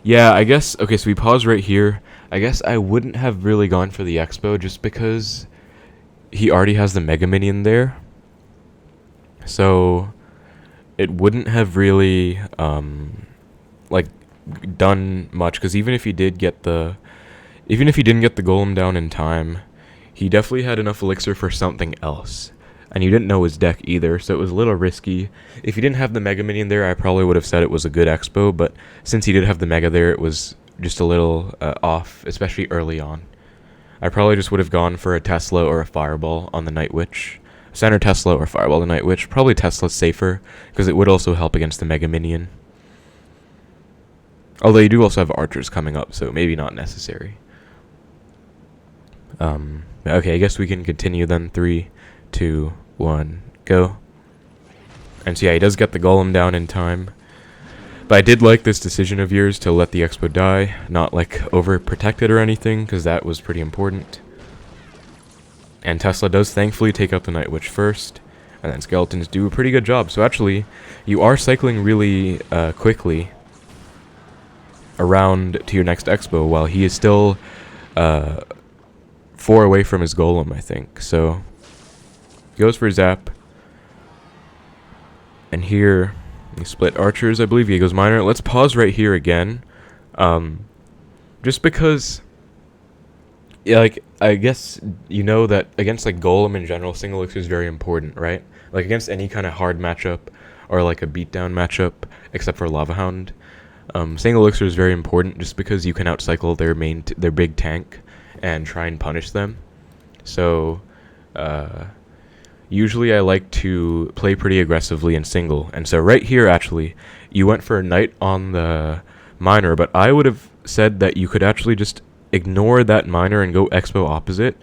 A: yeah, I guess, okay, so we pause right here. I guess I wouldn't have really gone for the Expo just because he already has the Mega Minion there. So it wouldn't have really, like, done much. Because even if he didn't get the Golem down in time, he definitely had enough elixir for something else. and you didn't know his deck either, so it was a little risky. If you didn't have the Mega Minion there, I probably would have said it was a good Xbow, but since he did have the Mega there, it was just a little off, especially early on. I probably just would have gone for a Tesla or a Fireball on the Night Witch. Center Tesla or Fireball the Night Witch. Probably Tesla's safer, because it would also help against the Mega Minion. Although you do also have archers coming up, so maybe not necessary. Okay, I guess we can continue then. 3, 2, 1, go. And so yeah, he does get the Golem down in time. But I did like this decision of yours to let the Xbow die, not like overprotect it or anything, because that was pretty important. And Tesla does thankfully take out the Night Witch first, and then Skeletons do a pretty good job. So actually, you are cycling really quickly around to your next Xbow, while he is still 4 away from his Golem, I think. So he goes for Zap, and here he split archers, I believe. He goes Miner. Let's pause right here again, just because, yeah, like, I guess you know that against like Golem in general, single elixir is very important, right? Like against any kind of hard matchup or like a beatdown matchup, except for Lava Hound, single elixir is very important just because you can outcycle their big tank and try and punish them. So usually I like to play pretty aggressively in single, and so right here actually you went for a Knight on the Miner, but I would have said that you could actually just ignore that Miner and go Xbow opposite,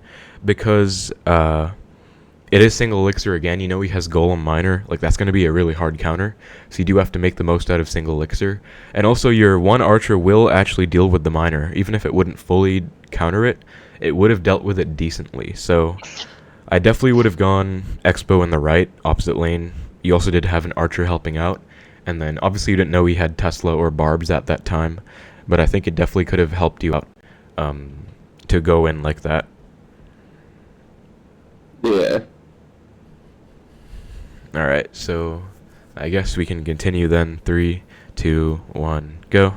A: because it is single elixir again. You know he has Golem Miner, like that's going to be a really hard counter, so you do have to make the most out of single elixir. And also your one archer will actually deal with the Miner, even if it wouldn't fully counter it, it would have dealt with it decently. So I definitely would have gone Xbow in the right, opposite lane. You also did have an archer helping out, and then obviously you didn't know he had Tesla or Barbs at that time, but I think it definitely could have helped you out to go in like that.
C: Yeah.
A: Alright, so I guess we can continue then. 3, 2, 1, go.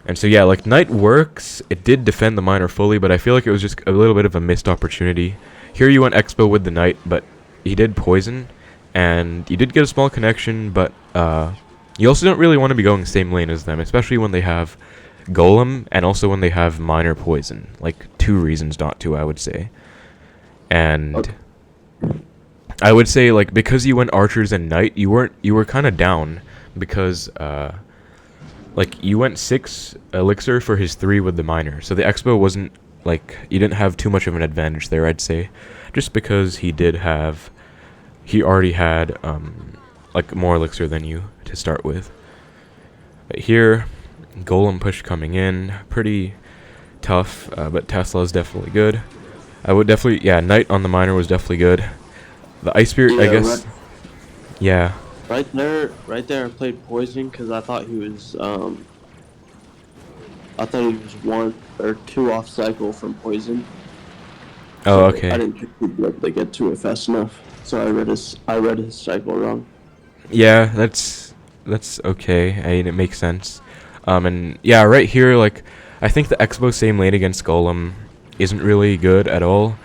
A: And so yeah, like Knight works. It did defend the Miner fully, but I feel like it was just a little bit of a missed opportunity. Here you went Xbow with the Knight, but he did poison, and you did get a small connection, but you also don't really want to be going same lane as them, especially when they have Golem and also when they have Miner poison. Like 2 reasons not to, I would say. And
C: Okay.
A: I would say, like, because you went archers and Knight, you were kind of down, because like you went 6 elixir for his 3 with the Miner, so the Xbow wasn't, like, you didn't have too much of an advantage there, I'd say, just because he already had like more elixir than you to start with. But here, Golem push coming in, pretty tough, but Tesla's definitely good. I would definitely, yeah, Knight on the Miner was definitely good. The Ice Spirit,
C: Yeah,
A: I guess,
C: right.
A: yeah.
C: Right there, I played poison because I thought he was 1 or 2 off cycle from poison.
A: Oh,
C: So
A: okay.
C: I didn't think he'd be able to get to it fast enough, so I read his cycle wrong.
A: Yeah, that's okay. I mean, it makes sense. And yeah, right here, like, I think the Xbow same lane against Golem isn't really good at all,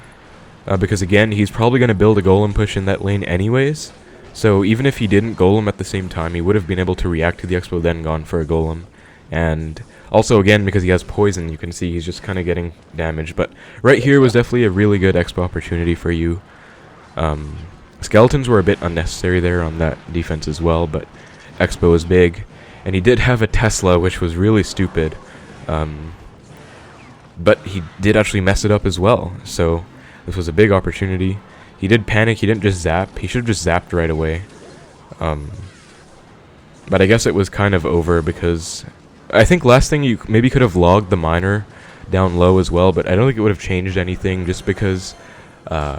A: because again, he's probably going to build a Golem push in that lane anyways. So even if he didn't Golem at the same time, he would have been able to react to the Xbow, then gone for a Golem. And also, again, because he has poison, you can see he's just kind of getting damage. But right here was definitely a really good Xbow opportunity for you. Skeletons were a bit unnecessary there on that defense as well, but Xbow was big. And he did have a Tesla, which was really stupid. But he did actually mess it up as well. So this was a big opportunity. He did panic, he didn't just zap. He should have just zapped right away. But I guess it was kind of over, because I think last thing you maybe could have logged the Miner down low as well, but I don't think it would have changed anything, just because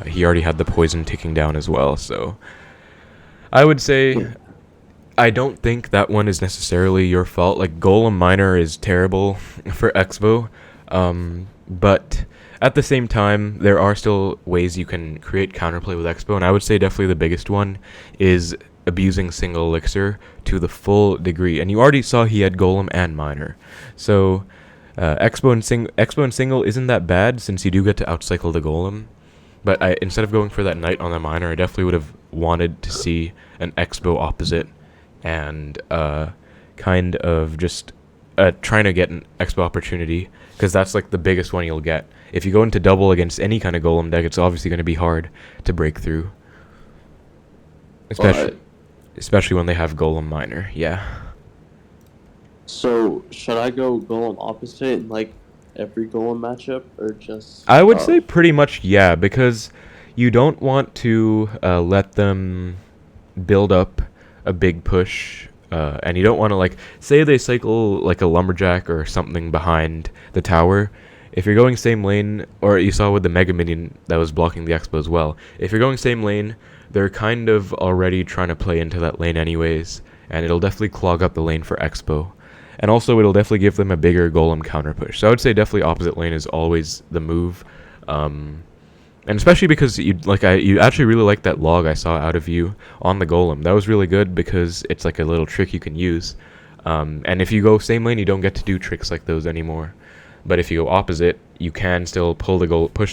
A: he already had the poison ticking down as well. So I would say I don't think that one is necessarily your fault. Like, Golem Miner is terrible for Xbow, but at the same time, there are still ways you can create counterplay with Xbow, and I would say definitely the biggest one is abusing single elixir to the full degree. And you already saw he had Golem and Miner, so Xbow and single isn't that bad, since you do get to outcycle the Golem. But instead of going for that knight on the miner, I definitely would have wanted to see an Xbow opposite, and kind of just trying to get an Xbow opportunity, because that's like the biggest one you'll get. If you go into double against any kind of golem deck, it's obviously going to be hard to break through. Especially when they have golem miner, yeah.
C: So should I go golem opposite in like every golem matchup, or just?
A: I would say pretty much yeah, because you don't want to let them build up a big push, and you don't want to, like, say they cycle like a lumberjack or something behind the tower. If you're going same lane, or you saw with the Mega Minion that was blocking the Expo as well, if you're going same lane, they're kind of already trying to play into that lane anyways, and it'll definitely clog up the lane for Expo. And also, it'll definitely give them a bigger golem counter push. So I would say definitely opposite lane is always the move. And especially because you actually really like that log I saw out of you on the golem. That was really good because it's like a little trick you can use. And if you go same lane, you don't get to do tricks like those anymore. But if you go opposite, you can still push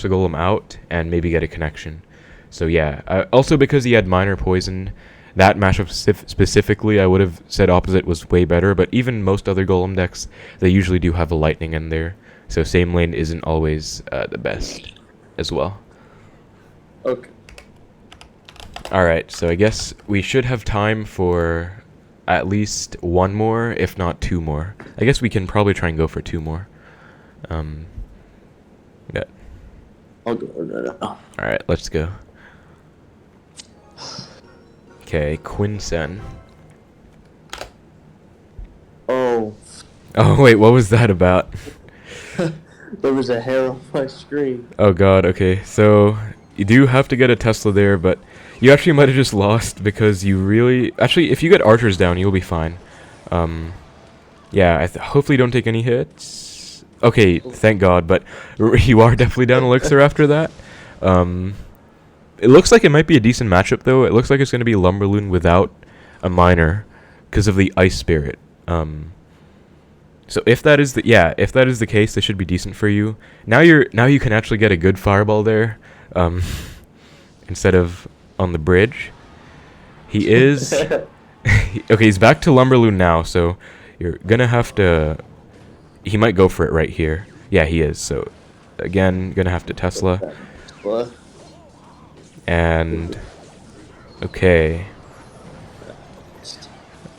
A: the golem out and maybe get a connection. So yeah, also because he had minor poison, that matchup specifically, I would have said opposite was way better. But even most other golem decks, they usually do have a lightning in there. So same lane isn't always the best as well.
C: Okay.
A: Alright, so I guess we should have time for at least one more, if not two more. I guess we can probably try and go for two more. Yeah.
C: I'll go right now.
A: Alright, let's go. Okay, Quinsen.
C: Oh.
A: Oh, wait, what was that about?
C: There was a hair on my screen.
A: Oh god, okay, so you do have to get a Tesla there, but you actually might have just lost because you really... Actually, if you get archers down, you'll be fine. Yeah, hopefully you don't take any hits. Okay, thank god, but you are definitely down Elixir after that. It looks like it might be a decent matchup, though. It looks like it's going to be LumberLoon without a miner because of the Ice Spirit. So if that is the case, they should be decent for you. Now you can actually get a good fireball there, instead of on the bridge. He is okay. He's back to LumberLoon now, so you're gonna have to. He might go for it right here. Yeah, he is. So again, gonna have to Tesla.
C: What?
A: And okay.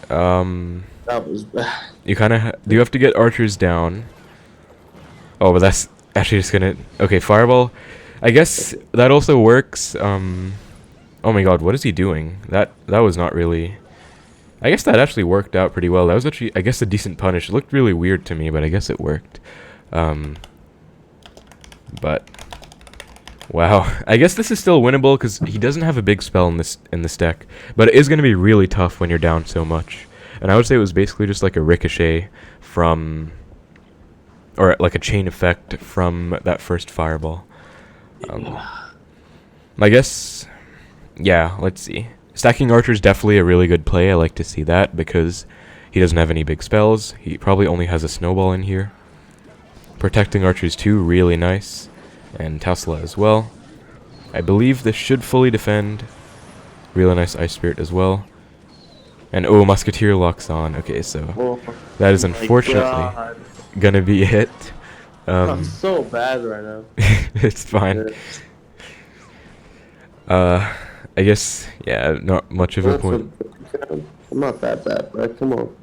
C: That was bad.
A: You kind of do you have to get archers down. Oh, but that's actually just gonna... Okay, fireball. I guess that also works. Oh my god, what is he doing? That was not really... I guess that actually worked out pretty well. That was actually, I guess, a decent punish. It looked really weird to me, but I guess it worked. But... Wow. I guess this is still winnable because he doesn't have a big spell in this deck. But it is going to be really tough when you're down so much. And I would say it was basically just like a ricochet from... Or like a chain effect from that first fireball. I guess... Yeah, let's see. Stacking archers definitely a really good play. I like to see that because he doesn't have any big spells. He probably only has a snowball in here. Protecting archers too, really nice. And Tesla as well. I believe this should fully defend. Really nice Ice Spirit as well. And oh, Musketeer locks on. Okay, so that is unfortunately gonna be it.
C: I'm so bad right now.
A: It's fine. I guess, yeah, not much of a point.
C: I'm not that bad, bro. Come on.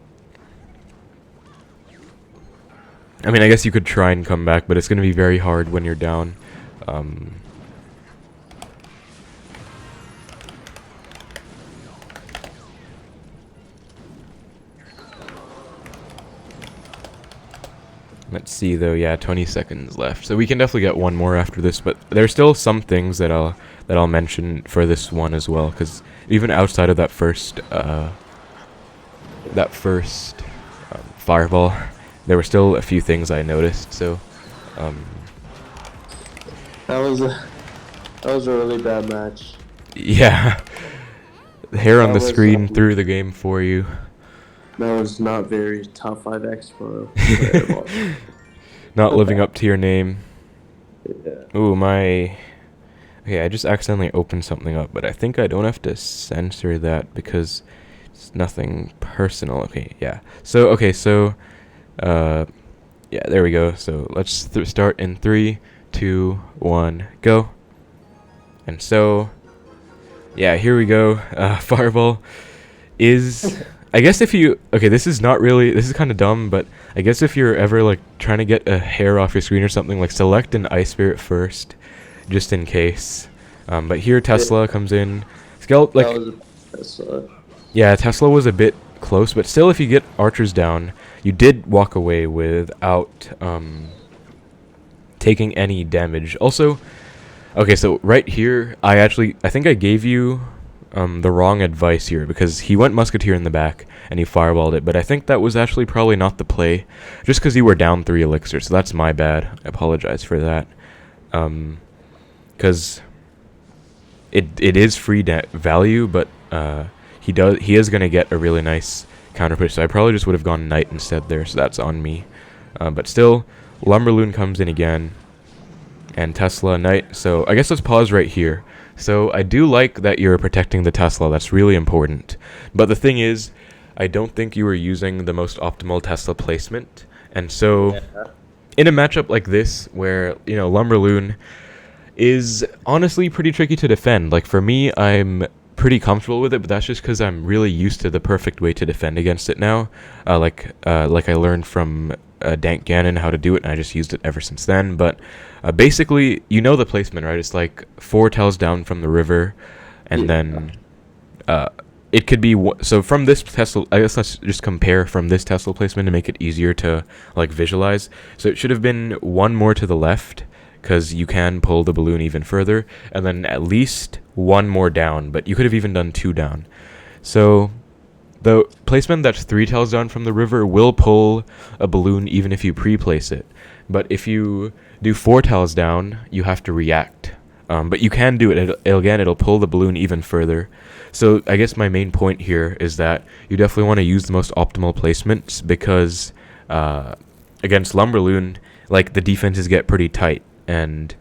A: I mean, I guess you could try and come back, but it's gonna be very hard when you're down. Let's see though, yeah, 20 seconds left. So we can definitely get one more after this, but there's still some things that I'll mention for this one as well, because even outside of that first fireball, there were still a few things I noticed. So
C: that was a really bad match.
A: Yeah, the hair on the screen threw the game for you.
C: That was not very top 5 Expo.
A: Not living up to your name.
C: Yeah.
A: Ooh, my Okay, I just accidentally opened something up, but I think I don't have to censor that because it's nothing personal. Okay, yeah. Uh, yeah, there we go. So let's start in 3, 2, 1, go. And so, yeah, here we go. Fireball is, I guess if you, okay, this is kind of dumb, but I guess if you're ever like trying to get a hair off your screen or something, like select an Ice Spirit first, just in case. But here Tesla comes in. Yeah, Tesla was a bit close, but still, if you get archers down, you did walk away without taking any damage. Also, okay, so right here, I think I gave you the wrong advice here, because he went Musketeer in the back and he fireballed it, but I think that was actually probably not the play, just because you were down 3 elixirs, so that's my bad. I apologize for that. Because it is free value, but he is going to get a really nice counter push, so I probably just would have gone Knight instead there, so that's on me. But still, LumberLoon comes in again, and Tesla, Knight, so I guess let's pause right here. So I do like that you're protecting the Tesla, that's really important. But the thing is, I don't think you were using the most optimal Tesla placement, and so in a matchup like this, where, you know, LumberLoon is honestly pretty tricky to defend. Like, for me, I'm pretty comfortable with it, but that's just because I'm really used to the perfect way to defend against it now. Like I learned from Dank Ganon how to do it, and I just used it ever since then. But basically, you know the placement, right? It's like 4 tiles down from the river, and then it could be so from this Tesla. I guess let's just compare from this Tesla placement to make it easier to like visualize. So it should have been 1 more to the left, because you can pull the balloon even further, and then at least 1 more down, but you could have even done 2 down. So the placement that's 3 tiles down from the river will pull a balloon even if you pre-place it, but if you do 4 tiles down, you have to react. But you can do it. It'll pull the balloon even further. So I guess my main point here is that you definitely want to use the most optimal placements, because against LumberLoon, like, the defenses get pretty tight, and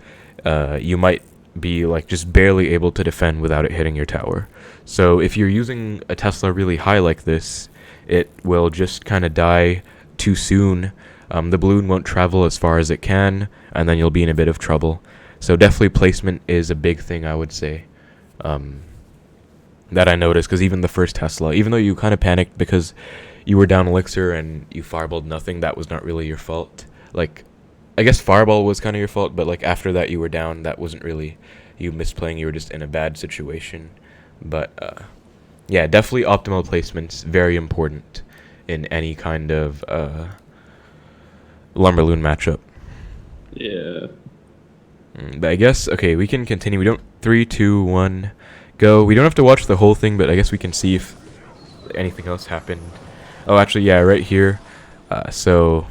A: you might be like just barely able to defend without it hitting your tower. So if you're using a Tesla really high like this, it will just kind of die too soon. The balloon won't travel as far as it can, and then you'll be in a bit of trouble. So definitely placement is a big thing, I would say, that I noticed, because even the first Tesla, even though you kind of panicked because you were down elixir and you fireballed nothing, that was not really your fault. Like, I guess fireball was kind of your fault, but like after that you were down, that wasn't really you misplaying, you were just in a bad situation. But yeah, definitely optimal placements, very important in any kind of LumberLoon matchup.
C: Yeah.
A: But I guess, okay, we can continue. We don't 3, 2, 1, go. We don't have to watch the whole thing, but I guess we can see if anything else happened. Oh, actually, yeah, right here. So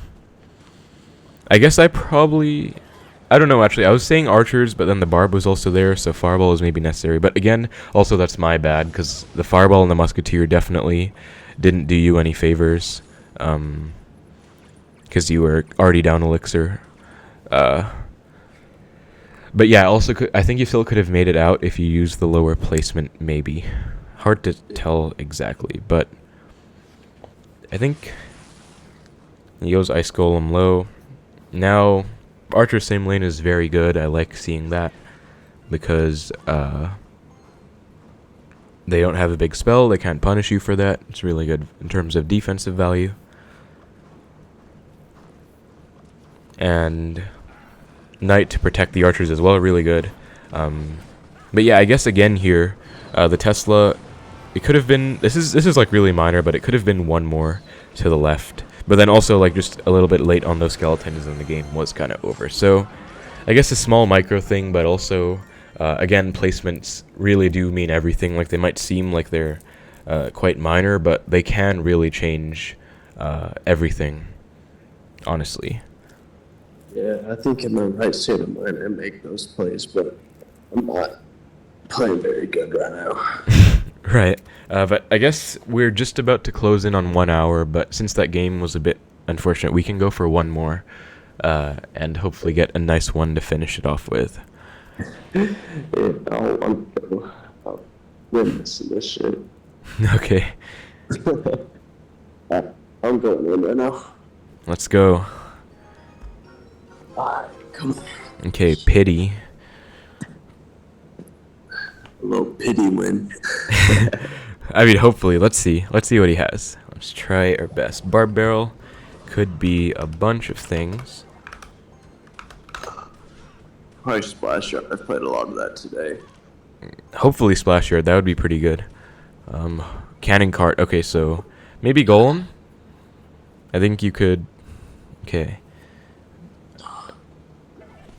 A: I guess I don't know, actually. I was saying archers, but then the barb was also there, so fireball is maybe necessary. But again, also that's my bad, because the fireball and the musketeer definitely didn't do you any favors, because you were already down elixir. But yeah, also I think you still could have made it out if you used the lower placement, maybe. Hard to tell exactly, but I think he goes Ice Golem low. Now, Archer's same lane is very good. I like seeing that, because they don't have a big spell. They can't punish you for that. It's really good in terms of defensive value. And Knight to protect the archers as well, really good. But yeah, I guess again here, the Tesla, it could have been, this is like really minor, but it could have been 1 more to the left. But then also, like, just a little bit late on those skeletons, and the game was kind of over. So I guess a small micro thing, but also, again, placements really do mean everything. Like, they might seem like they're quite minor, but they can really change everything, honestly.
C: Yeah, I think in the right state of mind, I make those plays, but I'm not playing very good right now.
A: Right. But I guess we're just about to close in on 1 hour, but since that game was a bit unfortunate, we can go for 1 more, and hopefully get a nice one to finish it off with.
C: Yeah, I'll witness this shit.
A: Okay,
C: I'm going in right now.
A: let's go.
C: Alright, come on.
A: Okay, pity.
C: A little pity win.
A: I mean, hopefully, let's see. Let's see what he has. Let's try our best. Barb Barrel could be a bunch of things.
C: Probably Splash Yard. I've played a lot of that today.
A: Hopefully Splash Yard, that would be pretty good. Cannon Cart, okay, so maybe Golem? I think you could... Okay.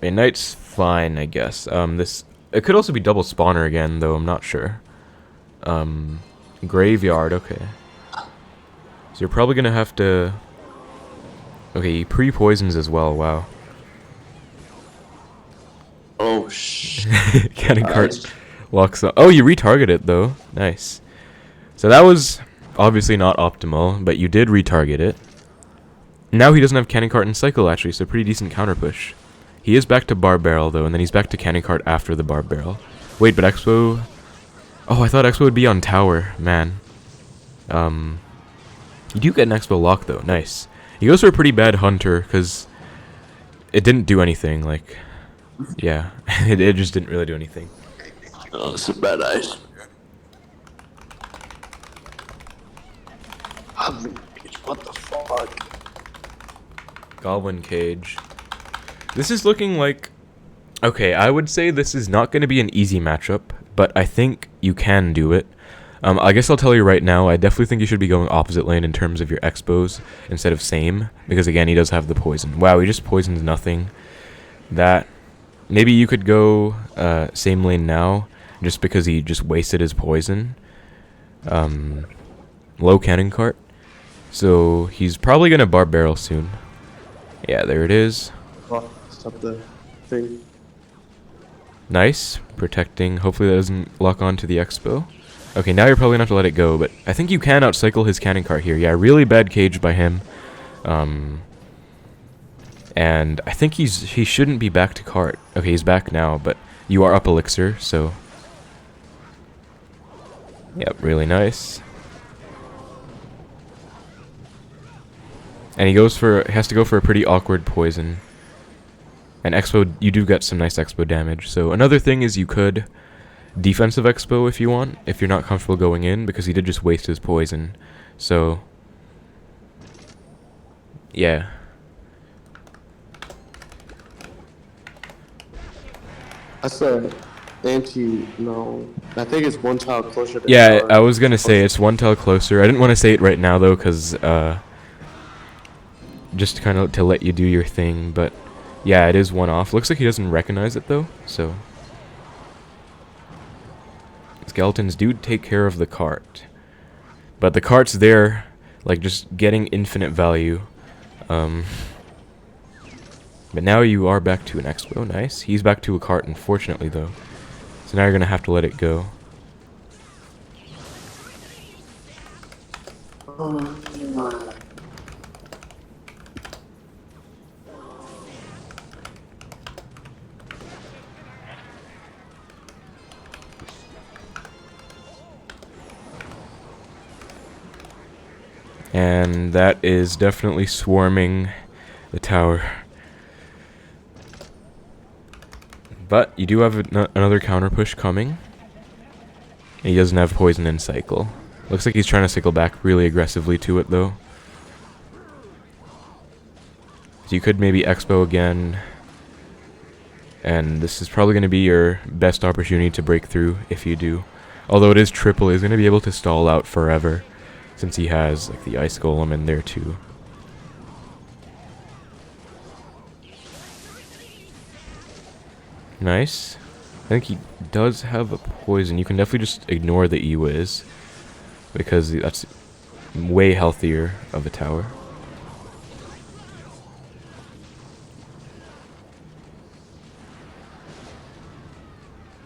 A: A Knight's fine, I guess. It could also be double spawner again, though, I'm not sure. Graveyard, okay. So you're probably gonna have to... Okay, he pre-poisons as well, wow.
C: Oh, shit.
A: Cannon Cart locks up. Oh, you retarget it, though. Nice. So that was obviously not optimal, but you did retarget it. Now he doesn't have Cannon Cart and Cycle, actually, so pretty decent counter push. He is back to Barb Barrel, though, and then he's back to Cannon Cart after the Barb Barrel. Wait, but Expo... Oh, I thought Expo would be on tower. Man. You do get an Expo lock, though. Nice. He goes for a pretty bad Hunter, because it didn't do anything, like... Yeah, it just didn't really do anything.
C: Oh, it's a bad ice. What the fuck?
A: Goblin Cage. This is looking like... Okay, I would say this is not going to be an easy matchup, but I think you can do it. I guess I'll tell you right now, I definitely think you should be going opposite lane in terms of your Expos instead of same, because again, he does have the poison. Wow, he just poisons nothing. That... Maybe you could go same lane now, just because he just wasted his poison. Low Cannon Cart. So he's probably going to Barb Barrel soon. Yeah, there it is.
C: Oh, stop the thing.
A: Nice. Protecting. Hopefully that doesn't lock on to the Expo. Okay, now you're probably going to have to let it go, but I think you can outcycle his Cannon Cart here. Yeah, really bad cage by him. And I think he shouldn't be back to cart. Okay, he's back now, but you are up elixir, so... Yep, really nice. And he has to go for a pretty awkward poison. And Expo, you do get some nice Expo damage. So another thing is you could defensive Expo if you want, if you're not comfortable going in, because he did just waste his poison. So... Yeah.
C: That's a no. I think it's one tile closer to
A: Yeah,
C: tower.
A: I was gonna say it's one tile closer. I didn't want to say it right now though, cause just kind of to let you do your thing. But yeah, it is one off. Looks like he doesn't recognize it though. So skeletons do take care of the cart, but the cart's there, like just getting infinite value. But now you are back to an Expo. Nice. He's back to a cart, unfortunately, though. So now you're going to have to let it go. And that is definitely swarming the tower. But you do have another counter push coming. And he doesn't have poison and cycle. Looks like he's trying to cycle back really aggressively to it though. So you could maybe Expo again. And this is probably going to be your best opportunity to break through if you do. Although it is triple, he's going to be able to stall out forever. Since he has like the Ice Golem in there too. Nice. I think he does have a poison. You can definitely just ignore the E-Wiz, because that's way healthier of a tower.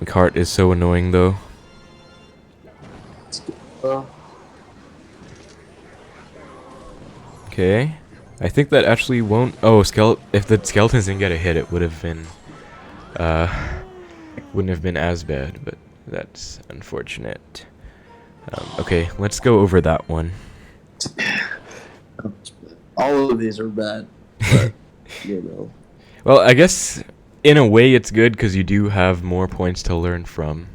A: The cart is so annoying though. Okay. I think that actually won't... Oh, if the skeletons didn't get a hit, it would have been... wouldn't have been as bad, but that's unfortunate. Okay, let's go over that one.
C: All of these are bad, but you know.
A: Well, I guess in a way it's good because you do have more points to learn from.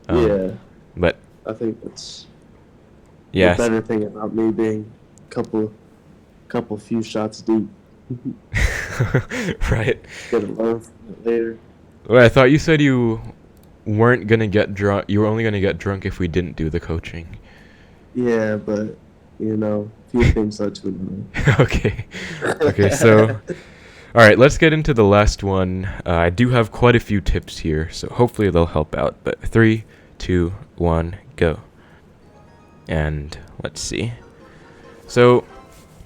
C: Yeah,
A: But
C: I think that's
A: yeah,
C: the better thing about me being couple few shots deep.
A: right.
C: Gotta learn from it later.
A: Well, I thought you said you weren't gonna get drunk. You were only gonna get drunk if we didn't do the coaching.
C: Yeah, but you know, few things led to another.
A: Okay. Okay, so all right, let's get into the last one. I do have quite a few tips here, so hopefully they'll help out. But 3, 2, 1, go. And let's see. So,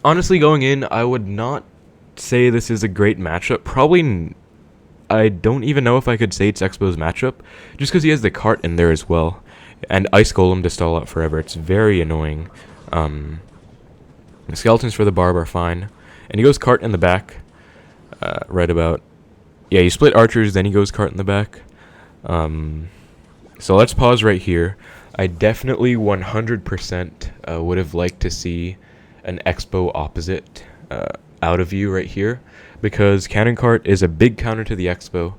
A: honestly, going in, I would not say this is a great matchup. Probably, I don't even know if I could say it's Xbow's matchup, just because he has the cart in there as well, and Ice Golem to stall out forever. It's very annoying. The skeletons for the barb are fine, and he goes cart in the back. Right about, yeah, you split archers, then he goes cart in the back. So let's pause right here. I definitely 100% would have liked to see an Xbow opposite out of view right here, because cannon cart is a big counter to the Xbow,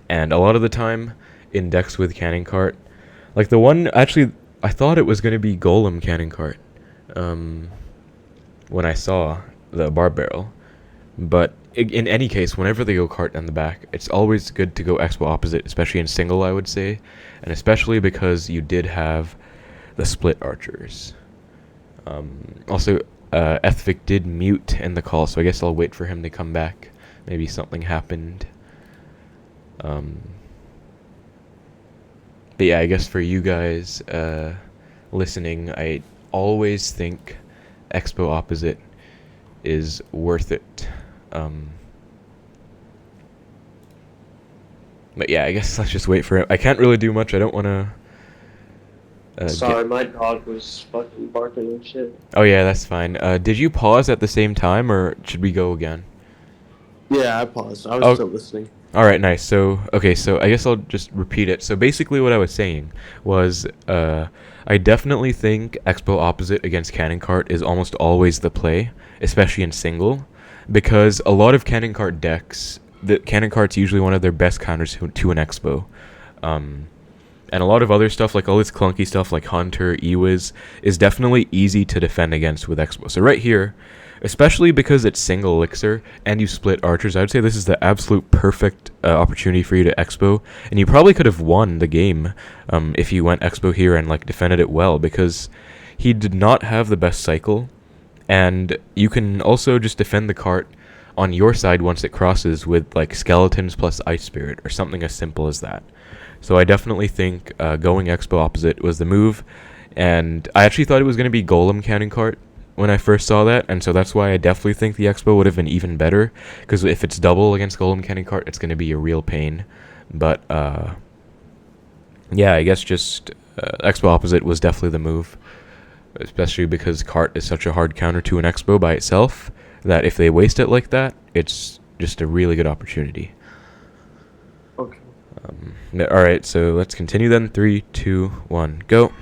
A: and a lot of the time in decks with cannon cart, like the one, actually I thought it was going to be Golem cannon cart when I saw the barb barrel, but in any case, whenever they go cart in the back, it's always good to go Xbow opposite, especially in single, I would say, and especially because you did have the split archers. Also, Ethvik did mute in the call, so I guess I'll wait for him to come back. Maybe something happened. But yeah, I guess for you guys listening, I always think Xbow opposite is worth it. But yeah, I guess let's just wait for it. I can't really do much. I don't want to...
C: Sorry, my dog was fucking barking and shit.
A: Oh yeah, that's fine. Did you pause at the same time, or should we go again?
C: Yeah, I paused. I was still listening.
A: Alright, nice. So, okay, so I guess I'll just repeat it. So basically what I was saying was, I definitely think Xbow opposite against cannon cart is almost always the play, especially in single, because a lot of cannon cart decks, the cannon cart's usually one of their best counters to an Xbow. And a lot of other stuff, like all this clunky stuff like Hunter, Ewiz, is definitely easy to defend against with Xbow. So right here, especially because it's single elixir and you split archers, I would say this is the absolute perfect opportunity for you to Xbow. And you probably could have won the game if you went Xbow here and like defended it well, because he did not have the best cycle. And you can also just defend the cart on your side once it crosses with like skeletons plus ice spirit or something as simple as that. So I definitely think going Xbow opposite was the move, and I actually thought it was going to be Golem cannon cart when I first saw that, and so that's why I definitely think the Xbow would have been even better, because if it's double against Golem cannon cart, it's going to be a real pain. But yeah, I guess just Xbow opposite was definitely the move, especially because cart is such a hard counter to an Xbow by itself, that if they waste it like that, it's just a really good opportunity.
C: Okay.
A: Alright, so let's continue then. 3, 2, 1, go.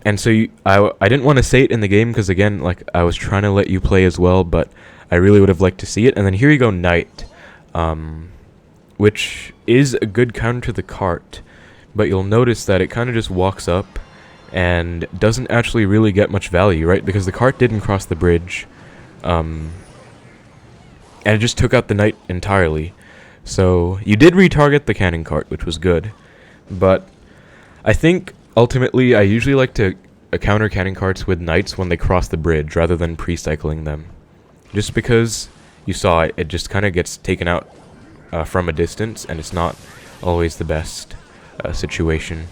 A: And so I didn't want to say it in the game because, again, like I was trying to let you play as well, but I really would have liked to see it. And then here you go, Knight, which is a good counter to the cart, but you'll notice that it kind of just walks up and doesn't actually really get much value, right? Because the cart didn't cross the bridge, and it just took out the Knight entirely. So you did retarget the cannon cart, which was good, but I think ultimately I usually like to counter cannon carts with knights when they cross the bridge rather than pre-cycling them, just because you saw it just kind of gets taken out from a distance, and it's not always the best situation.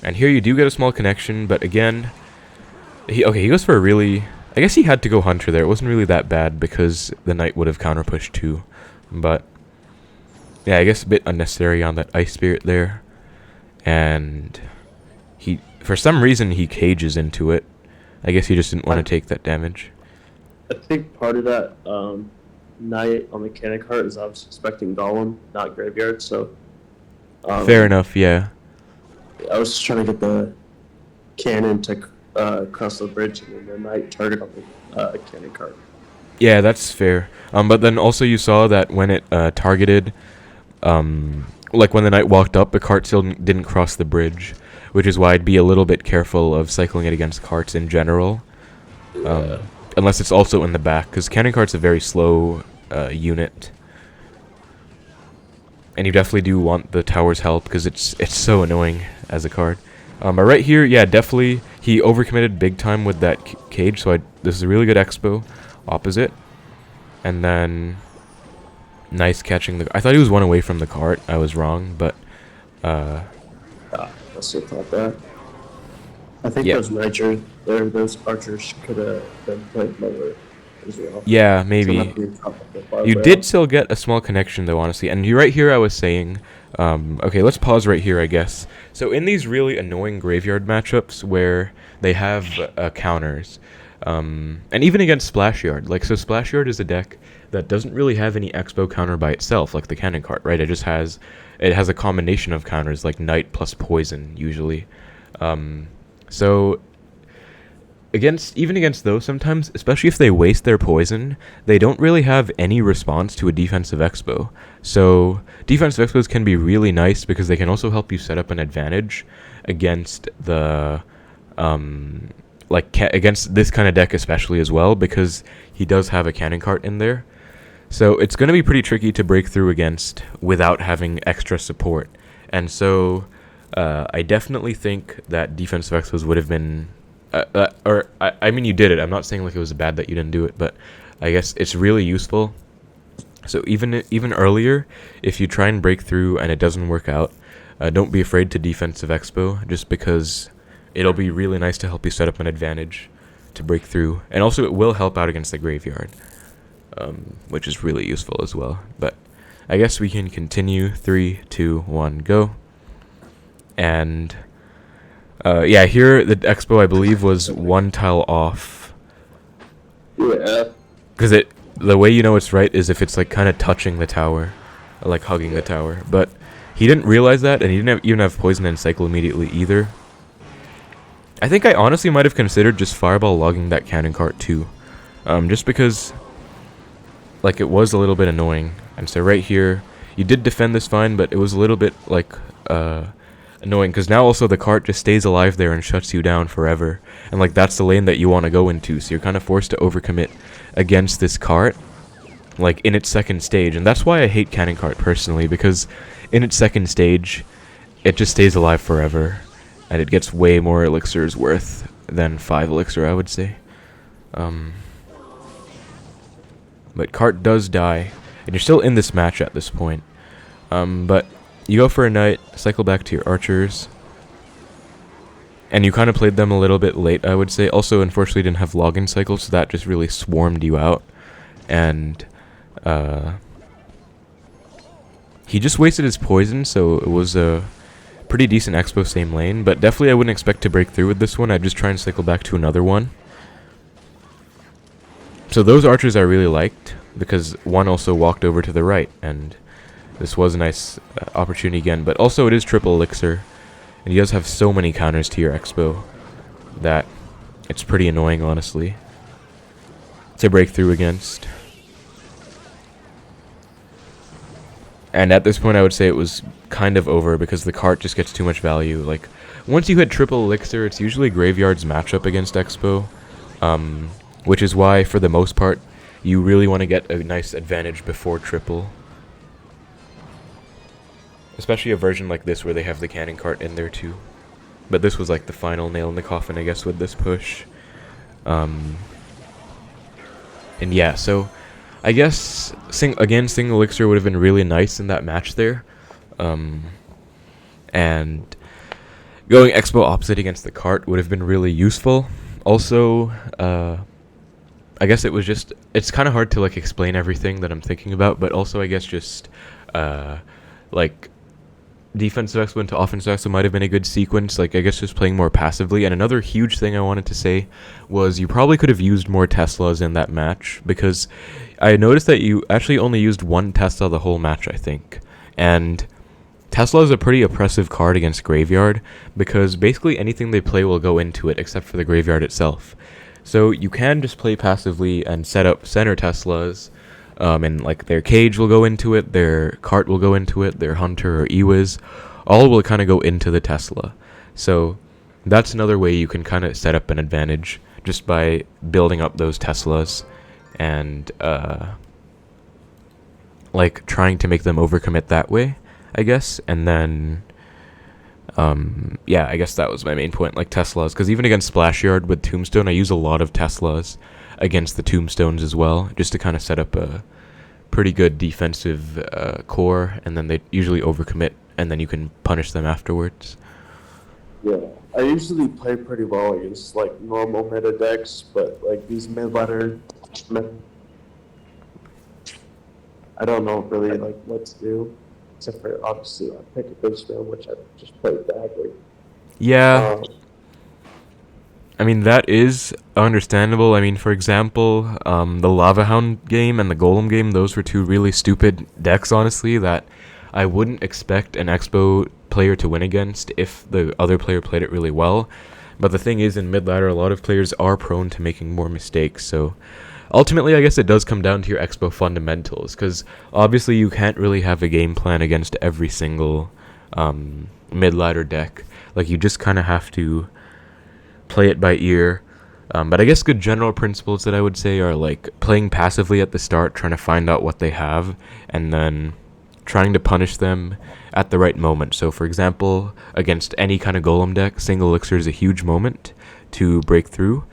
A: And here you do get a small connection, but again, he goes for a really, I guess he had to go Hunter there. It wasn't really that bad because the knight would have counter pushed too, but yeah, I guess a bit unnecessary on that Ice Spirit there. And he, for some reason, he cages into it. I guess he just didn't want to take that damage.
C: I think part of that Knight on the cannon cart is I was expecting Golem, not Graveyard, so
A: Fair enough, yeah.
C: I was just trying to get the cannon to cross the bridge, and then I target on the cannon cart.
A: Yeah, that's fair. But then also you saw that when it targeted, like when the knight walked up, the cart still didn't cross the bridge, which is why I'd be a little bit careful of cycling it against carts in general. Unless it's also in the back, because cannon cart's a very slow unit. And you definitely do want the tower's help, because it's so annoying as a card. But right here, yeah, definitely, he overcommitted big time with that cage, so this is a really good expo opposite. And then, nice catching the... I thought he was one away from the cart. I was wrong, but...
C: I also thought that. I think
A: Yeah.
C: those archers could have been played lower as well.
A: Yeah,
C: So
A: maybe.
C: not being top of the bar
A: You
C: rail.
A: did still get a small connection, though, honestly. And right here I was saying... okay, let's pause right here, I guess. So in these really annoying graveyard matchups where they have counters... and even against Splash Yard. Like, so Splash Yard is a deck that doesn't really have any Expo counter by itself, like the cannon cart, right? It just has... It has a combination of counters, like Knight plus Poison, usually. So... Even against those sometimes, especially if they waste their poison, they don't really have any response to a defensive expo. So defensive expos can be really nice because they can also help you set up an advantage against the against this kind of deck especially as well, because he does have a cannon cart in there. So it's going to be pretty tricky to break through against without having extra support. And so I definitely think that defensive expos would have been I mean, you did it. I'm not saying like it was bad that you didn't do it, but I guess it's really useful. So even earlier, if you try and break through and it doesn't work out, don't be afraid to defensive expo, just because it'll be really nice to help you set up an advantage to break through, and also it will help out against the graveyard, which is really useful as well. But I guess we can continue. 3, 2, 1, go. And yeah, here the expo I believe was one tile off.
C: Yeah.
A: Because the way you know it's right is if it's like kind of touching the tower, or like hugging the tower. But he didn't realize that, and he didn't even have poison and cycle immediately either. I think I honestly might have considered just fireball logging that cannon cart too, just because like it was a little bit annoying. And so right here, you did defend this fine, but it was a little bit like annoying, because now also the cart just stays alive there and shuts you down forever, and like that's the lane that you want to go into, so you're kind of forced to overcommit against this cart like in its second stage. And that's why I hate cannon cart personally, because in its second stage it just stays alive forever and it gets way more elixirs worth than 5 elixir, I would say. But cart does die, and you're still in this match at this point. But you go for a knight, cycle back to your archers, and you kind of played them a little bit late, I would say. Also, unfortunately, didn't have login cycles, so that just really swarmed you out. And he just wasted his poison, so it was a pretty decent expo same lane. But definitely I wouldn't expect to break through with this one. I'd just try and cycle back to another one. So those archers I really liked, because one also walked over to the right, and this was a nice opportunity again. But also it is triple elixir, and he does have so many counters to your expo that it's pretty annoying, honestly, to break through against. And at this point I would say it was kind of over, because the cart just gets too much value. Like, once you hit triple elixir, it's usually graveyard's matchup against expo, which is why for the most part you really want to get a nice advantage before triple. Especially a version like this where they have the cannon cart in there too. But this was like the final nail in the coffin, I guess, with this push. And yeah, so I guess single elixir would have been really nice in that match there. And going expo opposite against the cart would have been really useful. Also, I guess it's kind of hard to like explain everything that I'm thinking about, but also I guess just like defensive expo into offensive expo might have been a good sequence. Like, I guess just playing more passively. And another huge thing I wanted to say was you probably could have used more Teslas in that match, because I noticed that you actually only used one Tesla the whole match, I think. And Tesla is a pretty oppressive card against Graveyard, because basically anything they play will go into it except for the Graveyard itself. So you can just play passively and set up center Teslas, and like their Cage will go into it, their Cart will go into it, their Hunter or Ewiz, all will kind of go into the Tesla. So that's another way you can kind of set up an advantage, just by building up those Teslas and like trying to make them overcommit that way, I guess. And then yeah, I guess that was my main point, like Teslas, because even against Splash Yard with Tombstone, I use a lot of Teslas against the Tombstones as well, just to kind of set up a pretty good defensive core, and then they usually overcommit, and then you can punish them afterwards.
C: Yeah, I usually play pretty well against like normal meta decks, but like these mid-ladder, I don't know really like what to do, except for obviously I pick a Bridgespam, which I just played badly.
A: Yeah, I mean, that is understandable. I mean, for example, the Lava Hound game and the Golem game, those were two really stupid decks, honestly, that I wouldn't expect an Expo player to win against if the other player played it really well. But the thing is, in mid-ladder, a lot of players are prone to making more mistakes, so ultimately, I guess it does come down to your Expo fundamentals, because obviously you can't really have a game plan against every single mid-ladder deck. Like, you just kind of have to play it by ear. But I guess good general principles that I would say are like playing passively at the start, trying to find out what they have, and then trying to punish them at the right moment. So for example, against any kind of Golem deck, single elixir is a huge moment to break through.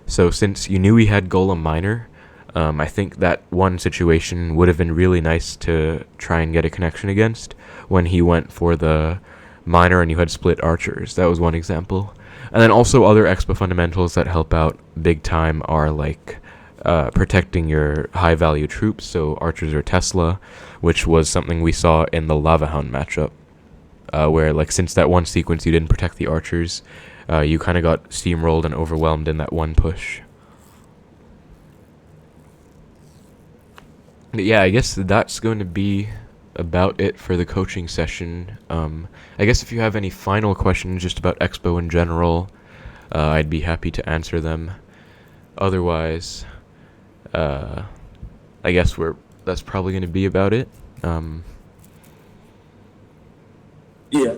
A: So since you knew he had Golem Miner, I think that one situation would have been really nice to try and get a connection against, when he went for the Miner and you had split archers. That was one example. And then also other Expo fundamentals that help out big time are like protecting your high value troops, so archers or Tesla, which was something we saw in the Lava Hound matchup, where like since that one sequence you didn't protect the archers, you kind of got steamrolled and overwhelmed in that one push. But yeah, I guess that's going to be about it for the coaching session. I guess if you have any final questions just about Expo in general, I'd be happy to answer them. Otherwise, I guess that's probably going to be about it.
C: Yeah,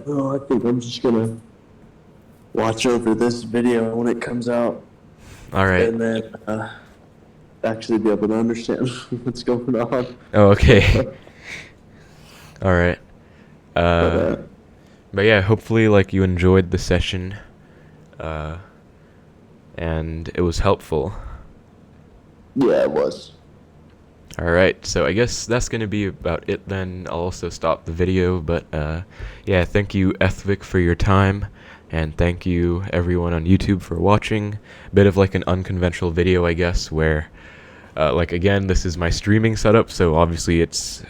C: no, I think I'm just gonna watch over this video when it comes out,
A: All right.
C: and then actually be able to understand what's going on.
A: Oh, okay. All right.
C: But
A: yeah, hopefully like you enjoyed the session, and it was helpful.
C: yeah, it was.
A: Alright, so I guess that's going to be about it then. I'll also stop the video, but yeah, thank you Ethvik for your time, and thank you everyone on YouTube for watching. Bit of like an unconventional video, I guess, where like again, this is my streaming setup, so obviously it's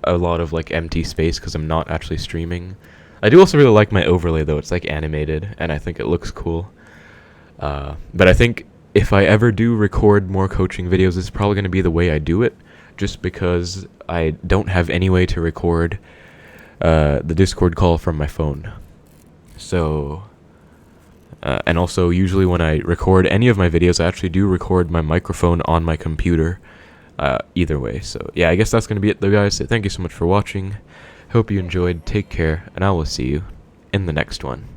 A: a lot of like empty space because I'm not actually streaming. I do also really like my overlay though, it's like animated, and I think it looks cool. But I think if I ever do record more coaching videos, it's probably going to be the way I do it, just because I don't have any way to record the Discord call from my phone. So, and also usually when I record any of my videos, I actually do record my microphone on my computer, either way. So yeah, I guess that's going to be it though, guys. So thank you so much for watching. Hope you enjoyed, take care, and I will see you in the next one.